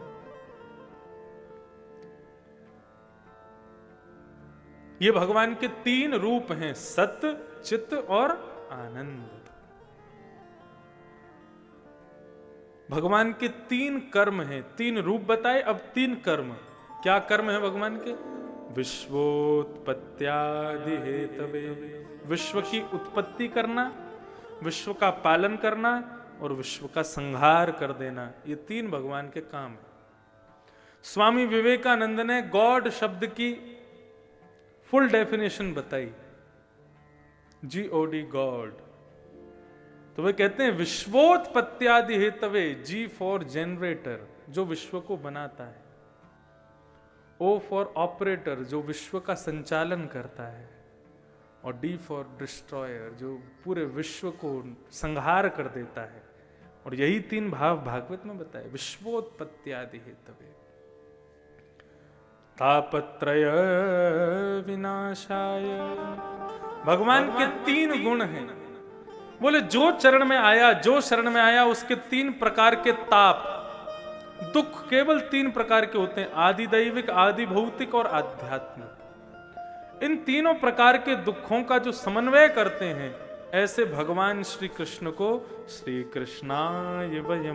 Speaker 1: ये भगवान के 3 रूप हैं, सत्य, चित्त और आनंद। भगवान के 3 कर्म हैं, 3 रूप बताए, अब 3 कर्म। क्या कर्म है भगवान के? विश्वोत्पत्त्यादि हेतवे, विश्व की उत्पत्ति करना, विश्व का पालन करना और विश्व का संहार कर देना, ये 3 भगवान के काम है। स्वामी विवेकानंद ने गॉड शब्द की फुल डेफिनेशन बताई, GOD गॉड। तो वे कहते हैं विश्वोत्पत्त्यादि हेतवे, G फॉर जनरेटर जो विश्व को बनाता है, O फॉर ऑपरेटर जो विश्व का संचालन करता है, और D फॉर डिस्ट्रॉयर जो पूरे विश्व को संहार कर देता है। और यही 3 भाव भागवत में बताए, विश्वोत्पत्त्यादि हेतवे, तापत्रय विनाशाय। भगवान के 3 गुण हैं। बोले जो चरण में आया, जो शरण में आया उसके 3 प्रकार के ताप, दुख केवल 3 प्रकार के होते हैं, आदि दैविक, आदि भौतिक और आध्यात्मिक। इन तीनों प्रकार के दुखों का जो समन्वय करते हैं, ऐसे भगवान श्री कृष्ण को श्री कृष्णाय वयं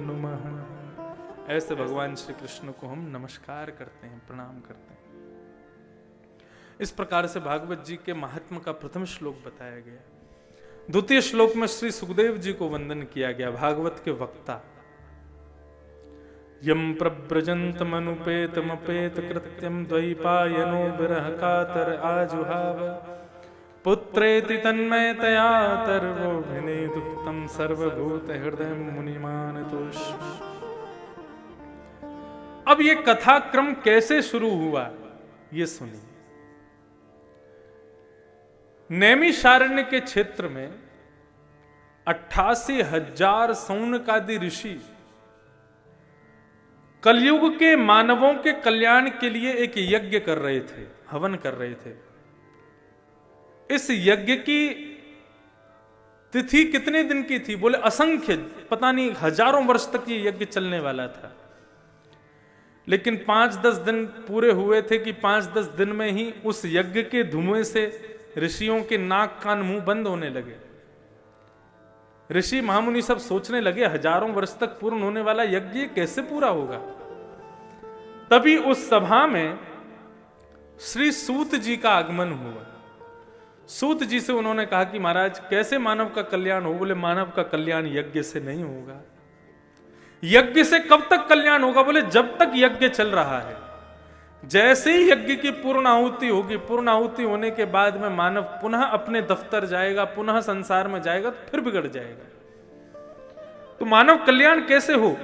Speaker 1: नुमः, ऐसे भगवान श्री कृष्ण को हम नमस्कार करते हैं, प्रणाम करते हैं। इस प्रकार से भागवत जी के महात्म का प्रथम श्लोक बताया गया। द्वितीय श्लोक में श्री सुखदेव जी को वंदन किया गया, भागवत के वक्ता। यम प्रव्रजन्तमनुपेतमपेत कृत्यम द्वैपायनो विरह कातर आजुहाव, पुत्रेति तन्मयतया तर्वोऽभिनेदुक्तं सर्वभूत हृदय मुनिमानतोऽस्मि। अब ये कथा क्रम कैसे शुरू हुआ ये सुनिए। नैमिषारण्य के क्षेत्र में 88,000 सौनकादि ऋषि कलयुग के मानवों के कल्याण के लिए एक यज्ञ कर रहे थे, हवन कर रहे थे। इस यज्ञ की तिथि कितने दिन की थी? बोले असंख्य, पता नहीं हजारों वर्ष तक ये यज्ञ चलने वाला था। लेकिन 5-10 दिन पूरे हुए थे कि 5-10 दिन में ही उस यज्ञ के धुएं से ऋषियों के नाक कान मुंह बंद होने लगे। ऋषि महामुनि सब सोचने लगे हजारों वर्ष तक पूर्ण होने वाला यज्ञ कैसे पूरा होगा। तभी उस सभा में श्री सूत जी का आगमन हुआ। सूत जी से उन्होंने कहा कि महाराज कैसे मानव का कल्याण हो? बोले मानव का कल्याण यज्ञ से नहीं होगा। यज्ञ से कब तक कल्याण होगा? बोले जब तक यज्ञ चल रहा है। जैसे ही यज्ञ की पूर्ण आहुति होगी, पूर्ण आहुति होने के बाद में मानव पुनः अपने दफ्तर जाएगा, पुनः संसार में जाएगा तो फिर बिगड़ जाएगा। तो मानव कल्याण कैसे हो?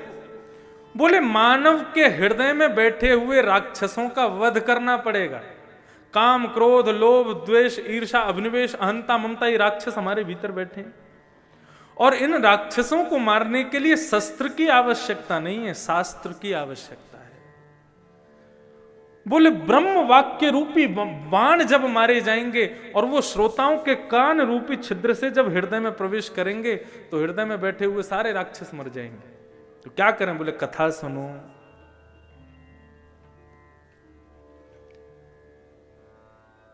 Speaker 1: बोले मानव के हृदय में बैठे हुए राक्षसों का वध करना पड़ेगा। काम, क्रोध, लोभ, द्वेष, ईर्ष्या, अभिनिवेश, अहंता, ममता, ये राक्षस हमारे भीतर बैठे हैं। और इन राक्षसों को मारने के लिए शस्त्र की आवश्यकता नहीं है, शास्त्र की आवश्यकता है। बोले ब्रह्म वाक्य रूपी बाण जब मारे जाएंगे और वो श्रोताओं के कान रूपी छिद्र से जब हृदय में प्रवेश करेंगे तो हृदय में बैठे हुए सारे राक्षस मर जाएंगे। तो क्या करें? बोले कथा सुनो।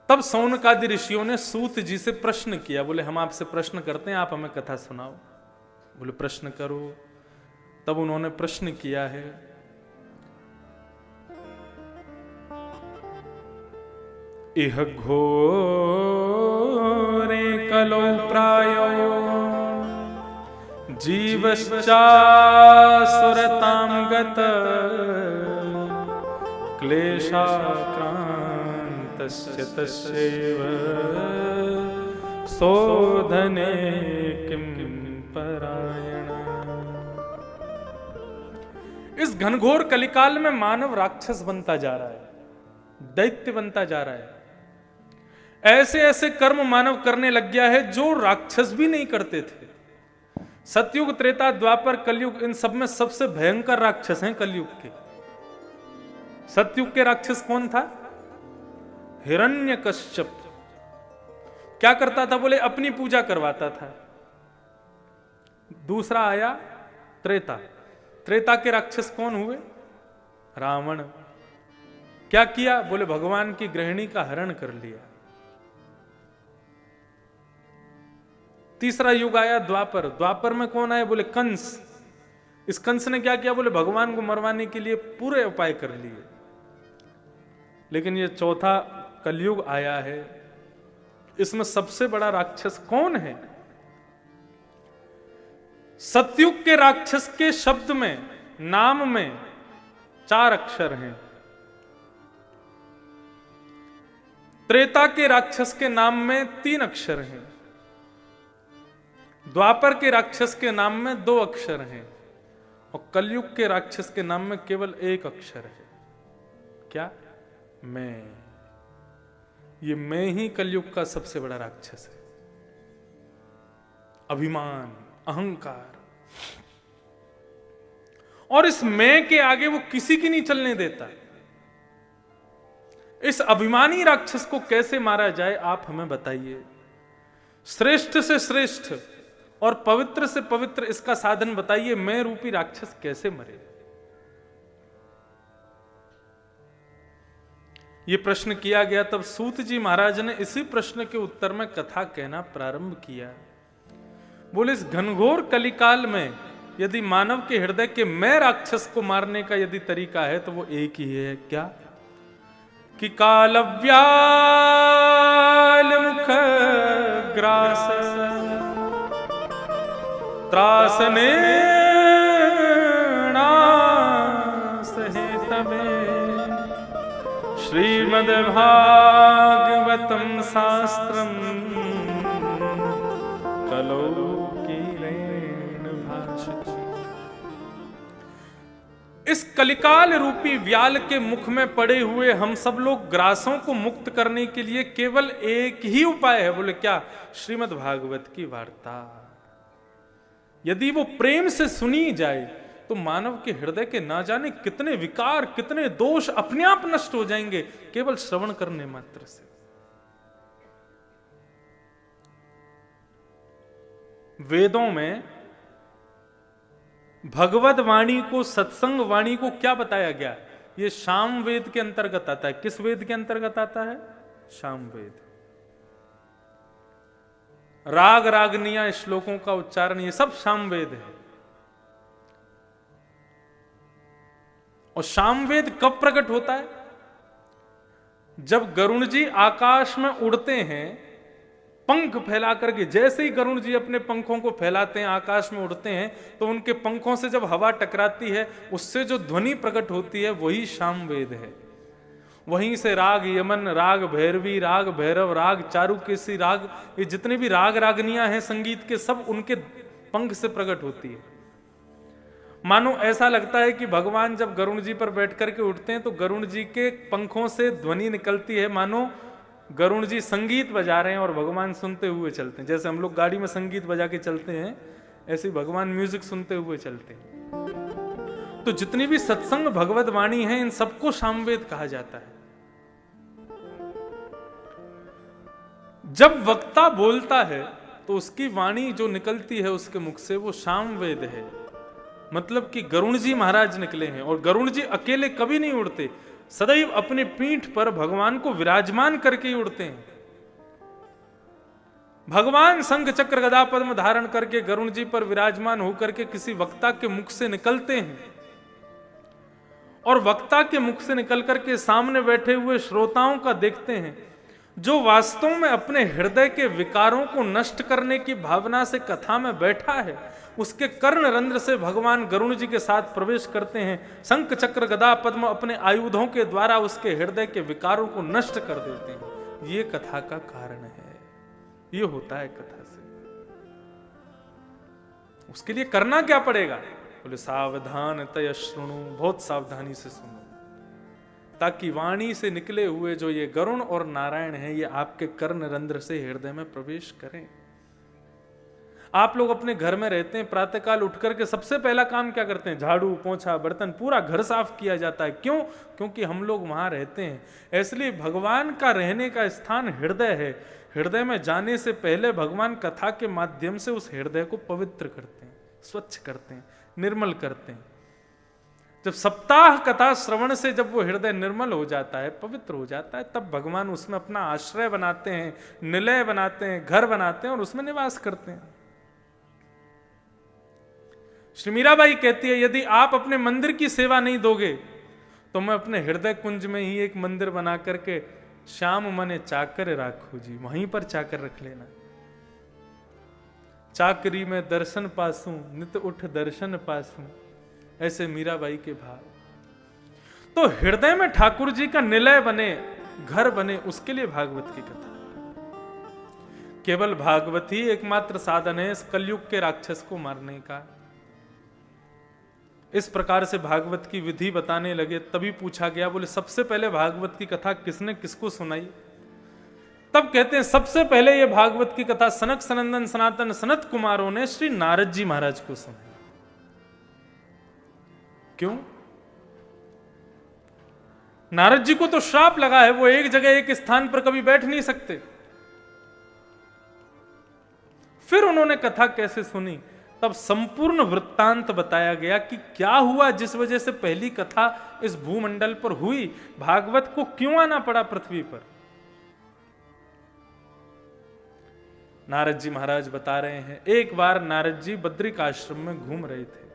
Speaker 1: तब सौनकादि ऋषियों ने सूत जी से प्रश्न किया। बोले हम आपसे प्रश्न करते हैं, आप हमें कथा सुनाओ। बोले प्रश्न करो। तब उन्होंने प्रश्न किया है। इह घोरे कलौ प्रायो जीवश्चासुरतां गत क्लेशाक्रान्तस्य तस्यैव शोधने किं परायण। इस घनघोर कलिकाल में मानव राक्षस बनता जा रहा है, दैत्य बनता जा रहा है। ऐसे ऐसे कर्म मानव करने लग गया है जो राक्षस भी नहीं करते थे। सतयुग, त्रेता, द्वापर, कलयुग, इन सब में सबसे भयंकर राक्षस हैं कलयुग के। सतयुग के राक्षस कौन था? हिरण्यकश्यप। क्या करता था? बोले अपनी पूजा करवाता था। दूसरा आया त्रेता। त्रेता के राक्षस कौन हुए? रावण। क्या किया? बोले भगवान की गृहिणी का हरण कर लिया। तीसरा युग आया द्वापर। द्वापर में कौन आए? बोले कंस। इस कंस ने क्या किया? बोले भगवान को मरवाने के लिए पूरे उपाय कर लिए। लेकिन ये चौथा कलयुग आया है। इसमें सबसे बड़ा राक्षस कौन है? सतयुग के राक्षस के शब्द में, नाम में 4 अक्षर हैं। त्रेता के राक्षस के नाम में 3 अक्षर हैं। द्वापर के राक्षस के नाम में 2 अक्षर हैं। और कलयुग के राक्षस के नाम में केवल 1 अक्षर है। क्या? मैं। ये मैं ही कलयुग का सबसे बड़ा राक्षस है। अभिमान, अहंकार। और इस मैं के आगे वो किसी की नहीं चलने देता। इस अभिमानी राक्षस को कैसे मारा जाए, आप हमें बताइए। श्रेष्ठ से श्रेष्ठ और पवित्र से पवित्र इसका साधन बताइए। मैं रूपी राक्षस कैसे मरे? यह प्रश्न किया गया। तब सूत जी महाराज ने इसी प्रश्न के उत्तर में कथा कहना प्रारंभ किया। बोले इस घनघोर कलिकाल में यदि मानव के हृदय के मैं राक्षस को मारने का यदि तरीका है तो वो एक ही है। क्या? कि कालव्याल मुख ग्रास त्रासने सहितमे श्रीमद्भागवतम शास्त्रम कलौ कीलेन भाषितम्। इस कलिकाल रूपी व्याल के मुख में पड़े हुए हम सब लोग ग्रासों को मुक्त करने के लिए केवल एक ही उपाय है। बोले क्या? श्रीमद् भागवत की वार्ता। यदि वो प्रेम से सुनी जाए तो मानव के हृदय के ना जाने कितने विकार, कितने दोष अपने आप नष्ट हो जाएंगे केवल श्रवण करने मात्र से। वेदों में भगवद वाणी को, सत्संग वाणी को क्या बताया गया? ये शाम वेद के अंतर्गत आता है। किस वेद के अंतर्गत आता है? शाम वेद। राग रागनिया श्लोकों का उच्चारण ये सब शाम वेद है। और शाम वेद कब प्रकट होता है? जब गरुण जी आकाश में उड़ते हैं पंख फैला करके। जैसे ही गरुण जी अपने पंखों को फैलाते हैं, आकाश में उड़ते हैं, तो उनके पंखों से जब हवा टकराती है उससे जो ध्वनि प्रकट होती है वही शाम वेद है। वहीं से राग यमन, राग भैरवी, राग भैरव, राग चारुकेसी, राग, ये जितने भी राग रागनियां हैं संगीत के, सब उनके पंख से प्रकट होती है। मानो ऐसा लगता है कि भगवान जब गरुण जी पर बैठ करके उठते हैं तो गरुण जी के पंखों से ध्वनि निकलती है, मानो गरुण जी संगीत बजा रहे हैं और भगवान सुनते हुए चलते हैं। जैसे हम लोग गाड़ी में संगीत बजा के चलते हैं, ऐसे ही भगवान म्यूजिक सुनते हुए चलते हैं। तो जितनी भी सत्संग भगवत वाणी है इन सबको सामवेद कहा जाता है। जब वक्ता बोलता है तो उसकी वाणी जो निकलती है उसके मुख से वो सामवेद है। मतलब कि गरुण जी महाराज निकले हैं, और गरुण जी अकेले कभी नहीं उड़ते, सदैव अपने पीठ पर भगवान को विराजमान करके ही उड़ते हैं। भगवान शंख चक्र गदा पद्म धारण करके गरुण जी पर विराजमान होकर के किसी वक्ता के मुख से निकलते हैं, और वक्ता के मुख से निकल करके सामने बैठे हुए श्रोताओं का देखते हैं। जो वास्तव में अपने हृदय के विकारों को नष्ट करने की भावना से कथा में बैठा है, उसके कर्ण रंध्र से भगवान गरुण जी के साथ प्रवेश करते हैं। शंख चक्र गदा पद्म अपने आयुधों के द्वारा उसके हृदय के विकारों को नष्ट कर देते हैं। ये कथा का कारण है, ये होता है कथा से। उसके लिए करना क्या पड़ेगा? बोले सावधान तय श्रृणु, बहुत सावधानी से सुनो, ताकि वाणी से निकले हुए जो ये गरुण और नारायण हैं ये आपके कर्ण रंध्र से हृदय में प्रवेश करें। आप लोग अपने घर में रहते हैं, प्रातःकाल उठ करके सबसे पहला काम क्या करते हैं? झाड़ू पोंछा बर्तन, पूरा घर साफ किया जाता है। क्यों? क्योंकि हम लोग वहां रहते हैं। इसलिए भगवान का रहने का स्थान हृदय है। हृदय में जाने से पहले भगवान कथा के माध्यम से उस हृदय को पवित्र करते हैं, स्वच्छ करते हैं, निर्मल करते हैं। जब सप्ताह कथा श्रवण से जब वो हृदय निर्मल हो जाता है, पवित्र हो जाता है, तब भगवान उसमें अपना आश्रय बनाते हैं, निलय बनाते हैं, घर बनाते हैं और उसमें निवास करते हैं। श्री मीराबाई कहती है, यदि आप अपने मंदिर की सेवा नहीं दोगे तो मैं अपने हृदय कुंज में ही एक मंदिर बना करके श्याम मने चाकर राखो जी, वहीं पर चाकर रख लेना। चाकरी में दर्शन पासूं, नित उठ दर्शन पासूं, ऐसे मीराबाई के भाव। तो हृदय में ठाकुर जी का निलय बने, घर बने, उसके लिए भागवत की कथा। केवल भागवत ही एकमात्र साधन है इस कलयुग के राक्षस को मारने का। इस प्रकार से भागवत की विधि बताने लगे, तभी पूछा गया, बोले सबसे पहले भागवत की कथा किसने किसको सुनाई? तब कहते हैं सबसे पहले ये भागवत की कथा सनक सनंदन सनातन सनत कुमारों ने श्री नारद जी महाराज को सुनाई। क्यों? नारद जी को तो श्राप लगा है, वो एक जगह एक स्थान पर कभी बैठ नहीं सकते। फिर उन्होंने कथा कैसे सुनी? तब संपूर्ण वृत्तांत बताया गया कि क्या हुआ, जिस वजह से पहली कथा इस भूमंडल पर हुई, भागवत को क्यों आना पड़ा पृथ्वी पर। नारद जी महाराज बता रहे हैं, एक बार नारद जी बद्रिक आश्रम में घूम रहे थे।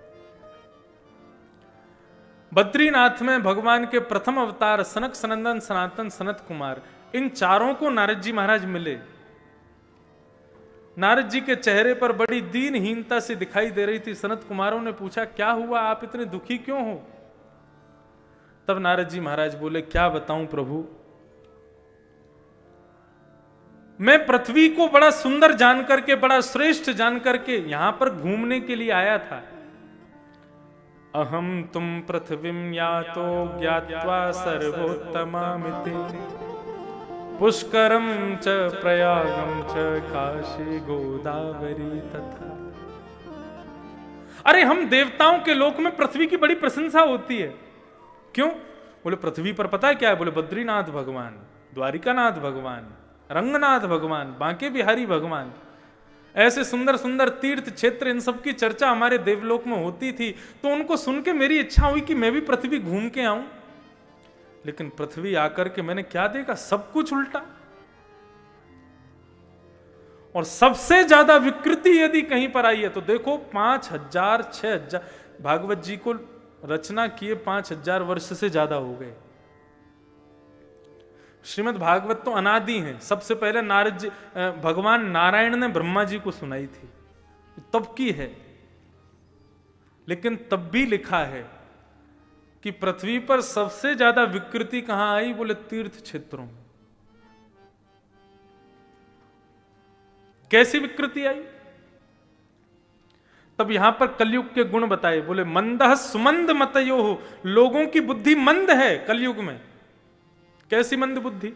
Speaker 1: बद्रीनाथ में भगवान के प्रथम अवतार सनक सनंदन सनातन सनत कुमार, इन चारों को नारद जी महाराज मिले। नारद जी के चेहरे पर बड़ी दीनहीनता से दिखाई दे रही थी। सनत कुमारों ने पूछा, क्या हुआ, आप इतने दुखी क्यों हो? तब नारद जी महाराज बोले, क्या बताऊं प्रभु, मैं पृथ्वी को बड़ा सुंदर जान करके, बड़ा श्रेष्ठ जान करके यहां पर घूमने के लिए आया था। अहम तुम पृथ्वीम यातो ज्ञात्वा सर्वोत्तमामिति पुष्करम च प्रयागम च काशी गोदावरी तथा। अरे हम देवताओं के लोक में पृथ्वी की बड़ी प्रशंसा होती है। क्यों? बोले पृथ्वी पर पता है क्या है? बोले बद्रीनाथ भगवान, द्वारिकानाथ भगवान, रंगनाथ भगवान, बांके बिहारी भगवान, ऐसे सुंदर सुंदर तीर्थ क्षेत्र, इन सब की चर्चा हमारे देवलोक में होती थी। तो उनको सुन के मेरी इच्छा हुई कि मैं भी पृथ्वी घूम के आऊं। लेकिन पृथ्वी आकर के मैंने क्या देखा? सब कुछ उल्टा। और सबसे ज्यादा विकृति यदि कहीं पर आई है तो देखो 5000 6000, भागवत जी को रचना किए 5000 वर्ष से ज्यादा हो गए। श्रीमद् भागवत तो अनादि है। सबसे पहले नारद जी, भगवान नारायण ने ब्रह्मा जी को सुनाई थी, तब की है। लेकिन तब भी लिखा है कि पृथ्वी पर सबसे ज्यादा विकृति कहां आई? बोले तीर्थ क्षेत्रों में। कैसी विकृति आई? तब यहां पर कलयुग के गुण बताए। बोले मंदः सुमंद मतयो हो, लोगों की बुद्धि मंद है कलयुग में। कैसी मंद बुद्धि?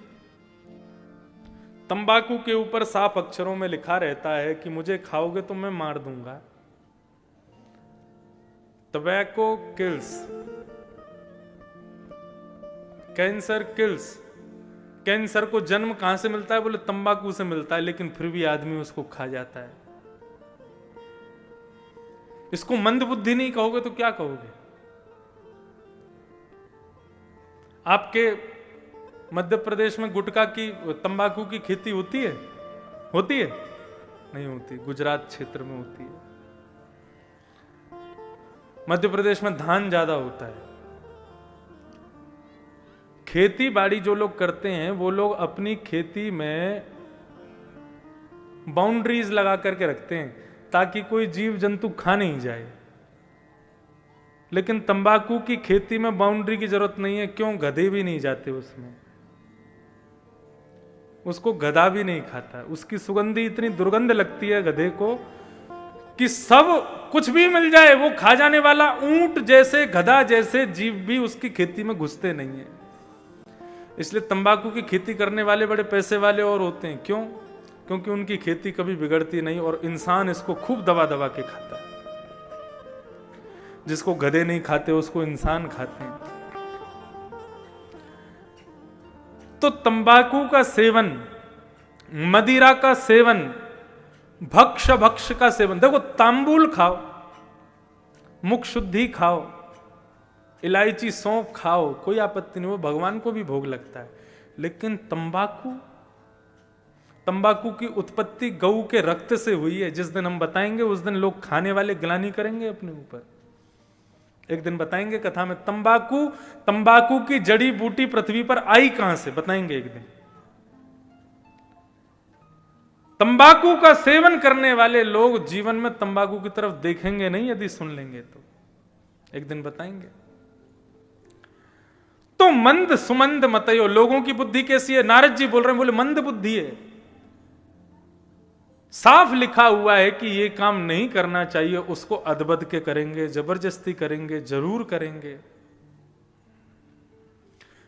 Speaker 1: तंबाकू के ऊपर साफ अक्षरों में लिखा रहता है कि मुझे खाओगे तो मैं मार दूंगा। Tobacco kills, cancer kills. Cancer को जन्म कहां से मिलता है? बोले तंबाकू से मिलता है, लेकिन फिर भी आदमी उसको खा जाता है। इसको मंद बुद्धि नहीं कहोगे तो क्या कहोगे? आपके मध्य प्रदेश में गुटखा की, तंबाकू की खेती होती है? होती है? नहीं होती। गुजरात क्षेत्र में होती है। मध्य प्रदेश में धान ज्यादा होता है। खेती बाड़ी जो लोग करते हैं वो लोग अपनी खेती में बाउंड्रीज लगा करके रखते हैं ताकि कोई जीव जंतु खा नहीं जाए। लेकिन तंबाकू की खेती में बाउंड्री की जरूरत नहीं है। क्यों? गधे भी नहीं जाते उसमें, उसको गधा भी नहीं खाता। उसकी सुगंधी इतनी दुर्गंध लगती है गधे को कि सब कुछ भी मिल जाए वो खा जाने वाला ऊंट जैसे, गधा जैसे जीव भी उसकी खेती में घुसते नहीं है। इसलिए तंबाकू की खेती करने वाले बड़े पैसे वाले और होते हैं। क्यों? क्योंकि उनकी खेती कभी बिगड़ती नहीं और इंसान इसको खूब दबा दबा के खाता है। जिसको गधे नहीं खाते उसको इंसान खाते हैं। तो तंबाकू का सेवन, मदिरा का सेवन, भक्ष का सेवन, देखो तांबूल खाओ, मुख शुद्धि खाओ, इलायची सौंफ खाओ, कोई आपत्ति नहीं, वो भगवान को भी भोग लगता है। लेकिन तंबाकू की उत्पत्ति गऊ के रक्त से हुई है। जिस दिन हम बताएंगे उस दिन लोग खाने वाले ग्लानि करेंगे अपने ऊपर। एक दिन बताएंगे कथा में तंबाकू की जड़ी बूटी पृथ्वी पर आई कहां से, बताएंगे एक दिन। तंबाकू का सेवन करने वाले लोग जीवन में तंबाकू की तरफ देखेंगे नहीं यदि सुन लेंगे तो, एक दिन बताएंगे। तो मंद सुमंद मतयो, लोगों की बुद्धि कैसी है? नारद जी बोल रहे हैं, बोले मंद बुद्धि है। साफ लिखा हुआ है कि ये काम नहीं करना चाहिए, उसको अदबद के करेंगे, जबरदस्ती करेंगे, जरूर करेंगे।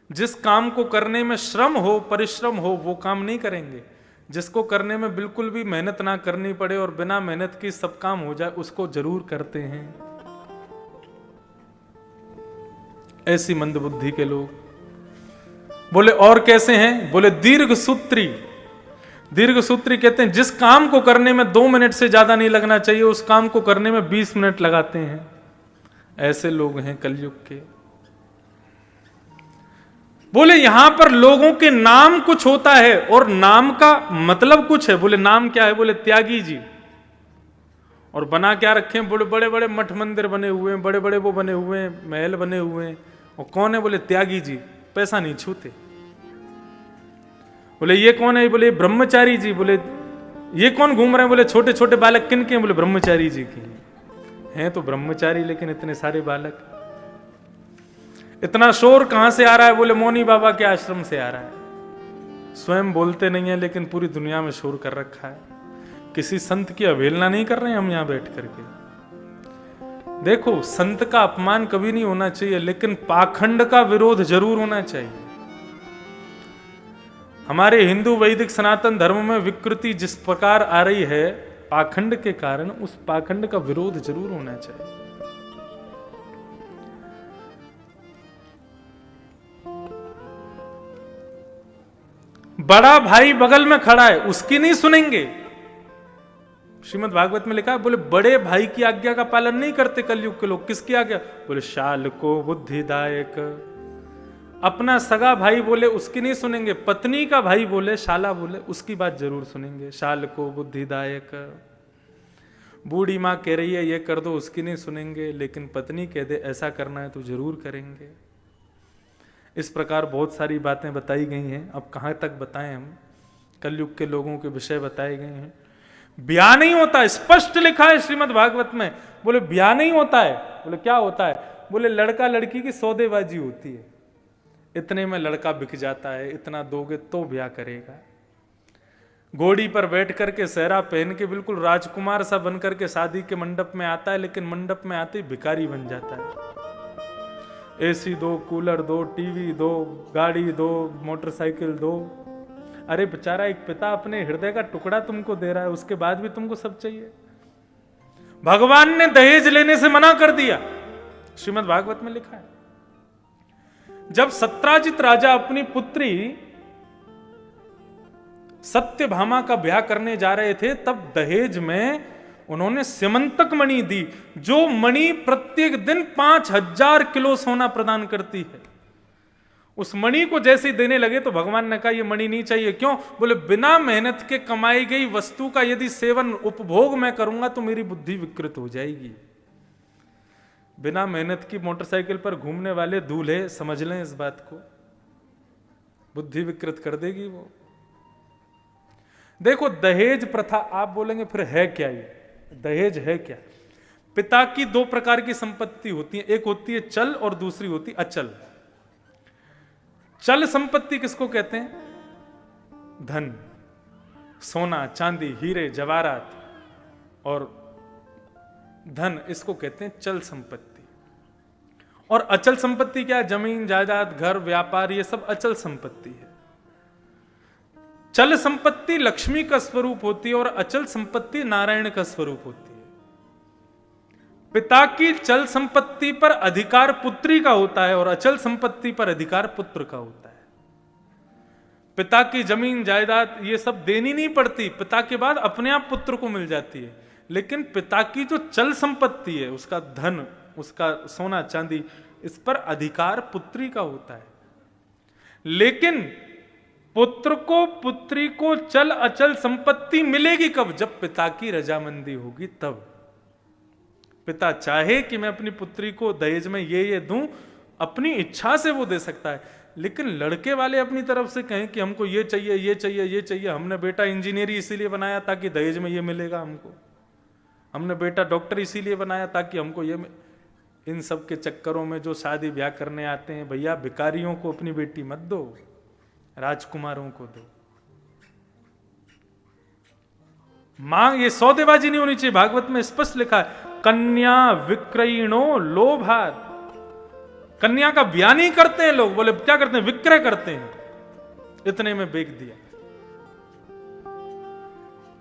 Speaker 1: जिस काम को करने में श्रम हो, परिश्रम हो, वो काम नहीं करेंगे। जिसको करने में बिल्कुल भी मेहनत ना करनी पड़े और बिना मेहनत की सब काम हो जाए, उसको जरूर करते हैं। ऐसी मंद बुद्धि के लोग। बोले और कैसे हैं? बोले दीर्घ सूत्री। दीर्घ सूत्री कहते हैं जिस काम को करने में 2 मिनट से ज्यादा नहीं लगना चाहिए, उस काम को करने में 20 मिनट लगाते हैं। ऐसे लोग हैं कलयुग के। बोले यहां पर लोगों के नाम कुछ होता है और नाम का मतलब कुछ है। बोले नाम क्या है? बोले त्यागी जी। और बना क्या रखे हैं? बोले बड़े बड़े मठ मंदिर बने हुए हैं, बड़े बड़े वो बने हुए हैं, महल बने हुए हैं। और कौन है? बोले त्यागी जी, पैसा नहीं छूते। बोले ये कौन है? बोले ब्रह्मचारी जी। बोले ये कौन घूम रहे हैं? बोले छोटे छोटे बालक। किन के? बोले ब्रह्मचारी जी के हैं। तो ब्रह्मचारी, लेकिन इतने सारे बालक। इतना शोर कहां से आ रहा है? बोले मौनी बाबा के आश्रम से आ रहा है। स्वयं बोलते नहीं है लेकिन पूरी दुनिया में शोर कर रखा है। किसी संत की अवहेलना नहीं कर रहे हैं हम यहां बैठ करके। देखो, संत का अपमान कभी नहीं होना चाहिए, लेकिन पाखंड का विरोध जरूर होना चाहिए। हमारे हिंदू वैदिक सनातन धर्म में विकृति जिस प्रकार आ रही है, पाखंड के कारण उस पाखंड का विरोध जरूर होना चाहिए। बड़ा भाई बगल में खड़ा है, उसकी नहीं सुनेंगे। श्रीमद् भागवत में लिखा है, बोले बड़े भाई की आज्ञा का पालन नहीं करते कलयुग के लोग। किसकी आज्ञा? बोले शाल को बुद्धिदायक। अपना सगा भाई बोले उसकी नहीं सुनेंगे, पत्नी का भाई बोले, शाला बोले, उसकी बात जरूर सुनेंगे। शाल को बुद्धिदायक। बूढ़ी माँ कह रही है ये कर दो, उसकी नहीं सुनेंगे, लेकिन पत्नी कह दे ऐसा करना है तो जरूर करेंगे। इस प्रकार बहुत सारी बातें बताई गई हैं। अब कहाँ तक बताएं हम, कलयुग के लोगों के विषय बताए गए हैं। ब्याह नहीं होता, स्पष्ट लिखा है श्रीमद् भागवत में। बोले ब्याह नहीं होता है। बोले क्या होता है? बोले लड़का लड़की की सौदेबाजी होती है। इतने में लड़का बिक जाता है, इतना दोगे तो ब्याह करेगा। घोड़ी पर बैठ करके सहरा पहन के बिल्कुल राजकुमार सा बन करके शादी के मंडप में आता है, लेकिन मंडप में आते ही भिखारी बन जाता है। एसी दो, कूलर दो, टीवी दो, गाड़ी दो, मोटरसाइकिल दो। अरे बेचारा एक पिता अपने हृदय का टुकड़ा तुमको दे रहा है, उसके बाद भी तुमको सब चाहिए। भगवान ने दहेज लेने से मना कर दिया, श्रीमद् भागवत में लिखा है। जब सत्राजित राजा अपनी पुत्री सत्यभामा का ब्याह करने जा रहे थे, तब दहेज में उन्होंने स्यमंतक मणि दी, जो मणि प्रत्येक दिन 5000 किलो सोना प्रदान करती है। उस मणि को जैसे ही देने लगे तो भगवान ने कहा ये मणि नहीं चाहिए। क्यों? बोले बिना मेहनत के कमाई गई वस्तु का यदि सेवन उपभोग मैं करूंगा तो मेरी बुद्धि विकृत हो जाएगी। बिना मेहनत की मोटरसाइकिल पर घूमने वाले दूल्हे समझ लें इस बात को, बुद्धि विकृत कर देगी वो। देखो दहेज प्रथा, आप बोलेंगे फिर है क्या ये दहेज है क्या? पिता की दो प्रकार की संपत्ति होती है, एक होती है चल और दूसरी होती अचल। चल संपत्ति किसको कहते हैं? धन, सोना, चांदी, हीरे, जवाहरात और धन, इसको कहते हैं चल संपत्ति। और अचल संपत्ति क्या है? जमीन, जायदाद, घर, व्यापार, ये सब अचल संपत्ति है। चल संपत्ति लक्ष्मी का स्वरूप होती है और अचल संपत्ति नारायण का स्वरूप होती है। पिता की चल संपत्ति पर अधिकार पुत्री का होता है और अचल संपत्ति पर अधिकार पुत्र का होता है। पिता की जमीन, जायदाद ये सब देनी नहीं पड़ती, पिता के बाद अपने आप पुत्र को मिल जाती है। लेकिन पिता की जो चल संपत्ति है, उसका धन, उसका सोना चांदी, इस पर अधिकार पुत्री का होता है। लेकिन पुत्र को, पुत्री को चल अचल संपत्ति मिलेगी कब? जब पिता की रजामंदी होगी तब। पिता चाहे कि मैं अपनी पुत्री को दहेज में ये दूं, अपनी इच्छा से वो दे सकता है। लेकिन लड़के वाले अपनी तरफ से कहें कि हमको ये चाहिए, ये चाहिए, ये चाहिए, हमने बेटा इंजीनियरिंग इसीलिए बनाया ताकि दहेज में ये मिलेगा हमको, हमने बेटा डॉक्टर इसीलिए बनाया ताकि हमको ये इन सब के चक्करों में जो शादी ब्याह करने आते हैं, भैया भिखारियों को अपनी बेटी मत दो, राजकुमारों को दो। मांग, ये सौदेबाजी नहीं होनी चाहिए। भागवत में स्पष्ट लिखा है, कन्या विक्रयणो लोभात। कन्या का ब्याह नहीं करते हैं लोग, बोले क्या करते हैं? विक्रय करते हैं, इतने में बेच दिया।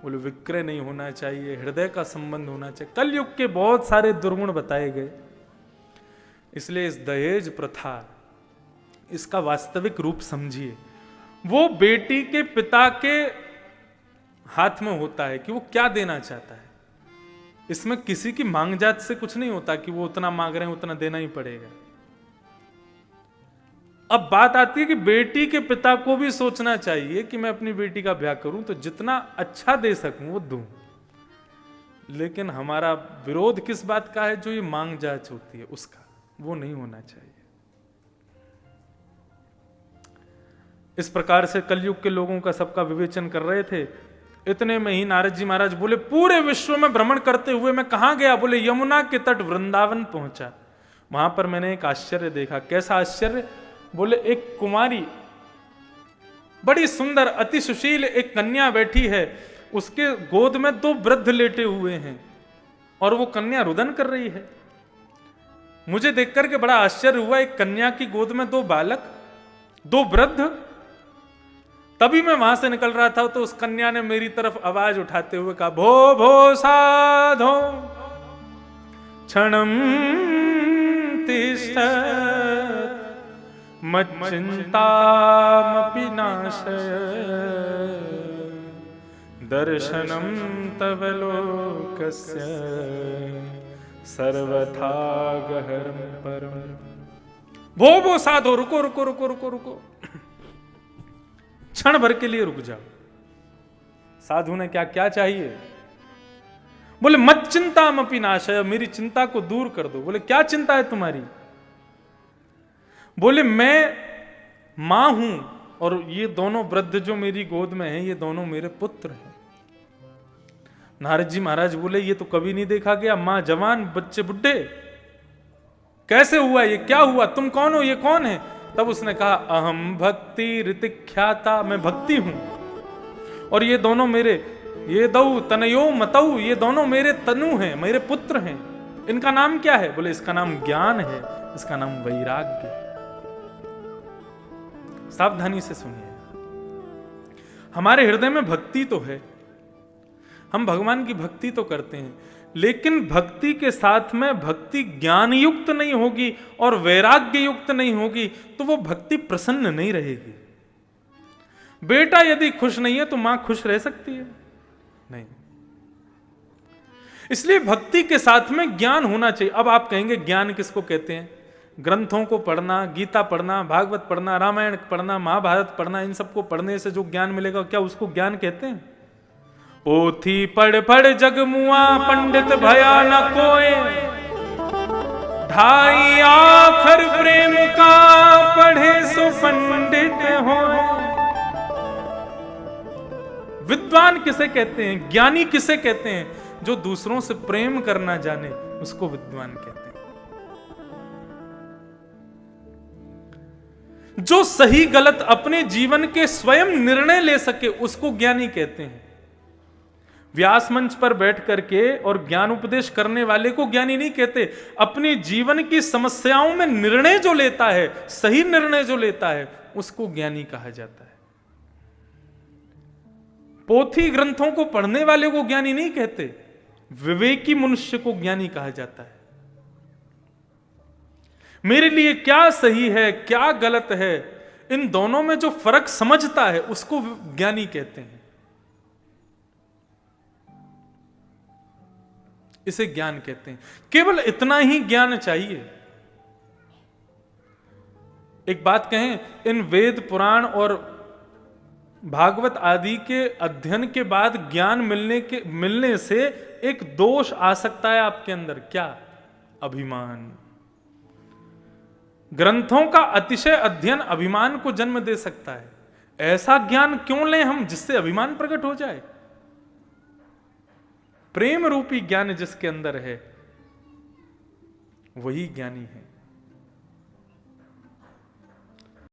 Speaker 1: बोले विक्रय नहीं होना चाहिए, हृदय का संबंध होना चाहिए। कलयुग के बहुत सारे दुर्गुण बताए गए। इसलिए इस दहेज प्रथा, इसका वास्तविक रूप समझिए। वो बेटी के पिता के हाथ में होता है कि वो क्या देना चाहता है। इसमें किसी की मांग जात से कुछ नहीं होता कि वो उतना मांग रहे हैं उतना देना ही पड़ेगा। अब बात आती है कि बेटी के पिता को भी सोचना चाहिए कि मैं अपनी बेटी का ब्याह करूं तो जितना अच्छा दे सकूं वो दूं। लेकिन हमारा विरोध किस बात का है? जो ये मांग जांच होती है उसका, वो नहीं होना चाहिए। इस प्रकार से कलयुग के लोगों का सबका विवेचन कर रहे थे। इतने में ही नारद जी महाराज बोले, पूरे विश्व में भ्रमण करते हुए मैं कहां गया? बोले यमुना के तट वृंदावन पहुंचा। वहां पर मैंने एक आश्चर्य देखा। कैसा आश्चर्य? बोले एक कुमारी, बड़ी सुंदर, अति सुशील एक कन्या बैठी है, उसके गोद में दो वृद्ध लेटे हुए हैं और वो कन्या रुदन कर रही है। मुझे देख करके बड़ा आश्चर्य हुआ। एक कन्या की गोद में दो बालक, दो वृद्ध, तभी मैं वहां से निकल रहा था तो उस कन्या ने मेरी तरफ आवाज उठाते हुए कहा, भो भो साधो क्षणम तिष्ठत् मच्चिन्तामपि नाशय दर्शनम तव लोकस्य सर्वथा गहरम परम। भो साधो, रुको रुको रुको रुको रुको, क्षण भर के लिए रुक जाओ। साधु ने क्या क्या चाहिए? बोले मत चिंता मपि नाशय, मेरी चिंता को दूर कर दो। बोले क्या चिंता है तुम्हारी? बोले मैं मां हूं और ये दोनों वृद्ध जो मेरी गोद में हैं ये दोनों मेरे पुत्र हैं। नारद जी महाराज बोले ये तो कभी नहीं देखा गया, मां जवान बच्चे बुढ़े, कैसे हुआ ये, क्या हुआ, तुम कौन हो, ये कौन है? तब उसने कहा अहम भक्ति ऋतिख्याता, मैं भक्ति हूं और ये दोनों मेरे, ये दऊ तनयो मतऊ, ये दोनों मेरे तनु हैं, मेरे पुत्र हैं। इनका नाम क्या है? बोले इसका नाम ज्ञान है, इसका नाम वैराग्य है। सावधानी से सुनिए, हमारे हृदय में भक्ति तो है, हम भगवान की भक्ति तो करते हैं, लेकिन भक्ति के साथ में भक्ति ज्ञान युक्त नहीं होगी और वैराग्य युक्त नहीं होगी तो वो भक्ति प्रसन्न नहीं रहेगी। बेटा यदि खुश नहीं है तो मां खुश रह सकती है? नहीं। इसलिए भक्ति के साथ में ज्ञान होना चाहिए। अब आप कहेंगे ज्ञान किसको कहते हैं? ग्रंथों को पढ़ना, गीता पढ़ना, भागवत पढ़ना, रामायण पढ़ना, महाभारत पढ़ना, इन सबको पढ़ने से जो ज्ञान मिलेगा क्या उसको ज्ञान कहते हैं? पोथी पढ़ पढ़ जग मुआ, पंडित भया न कोय, ढाई आखर प्रेम का पढ़े सो पंडित हो। विद्वान किसे कहते हैं? ज्ञानी किसे कहते हैं? जो दूसरों से प्रेम करना जाने उसको विद्वान कहते हैं। जो सही गलत अपने जीवन के स्वयं निर्णय ले सके उसको ज्ञानी कहते हैं। व्यास मंच पर बैठ करके और ज्ञान उपदेश करने वाले को ज्ञानी नहीं कहते। अपने जीवन की समस्याओं में निर्णय जो लेता है, सही निर्णय जो लेता है, उसको ज्ञानी कहा जाता है। पोथी ग्रंथों को पढ़ने वाले को ज्ञानी नहीं कहते, विवेकी मनुष्य को ज्ञानी कहा जाता है। मेरे लिए क्या सही है क्या गलत है, इन दोनों में जो फर्क समझता है उसको ज्ञानी कहते हैं। इसे ज्ञान कहते हैं। केवल इतना ही ज्ञान चाहिए। एक बात कहें, इन वेद पुराण और भागवत आदि के अध्ययन के बाद ज्ञान मिलने से एक दोष आ सकता है आपके अंदर। क्या? अभिमान। ग्रंथों का अतिशय अध्ययन अभिमान को जन्म दे सकता है। ऐसा ज्ञान क्यों लें हम जिससे अभिमान प्रकट हो जाए? प्रेम रूपी ज्ञान जिसके अंदर है वही ज्ञानी है।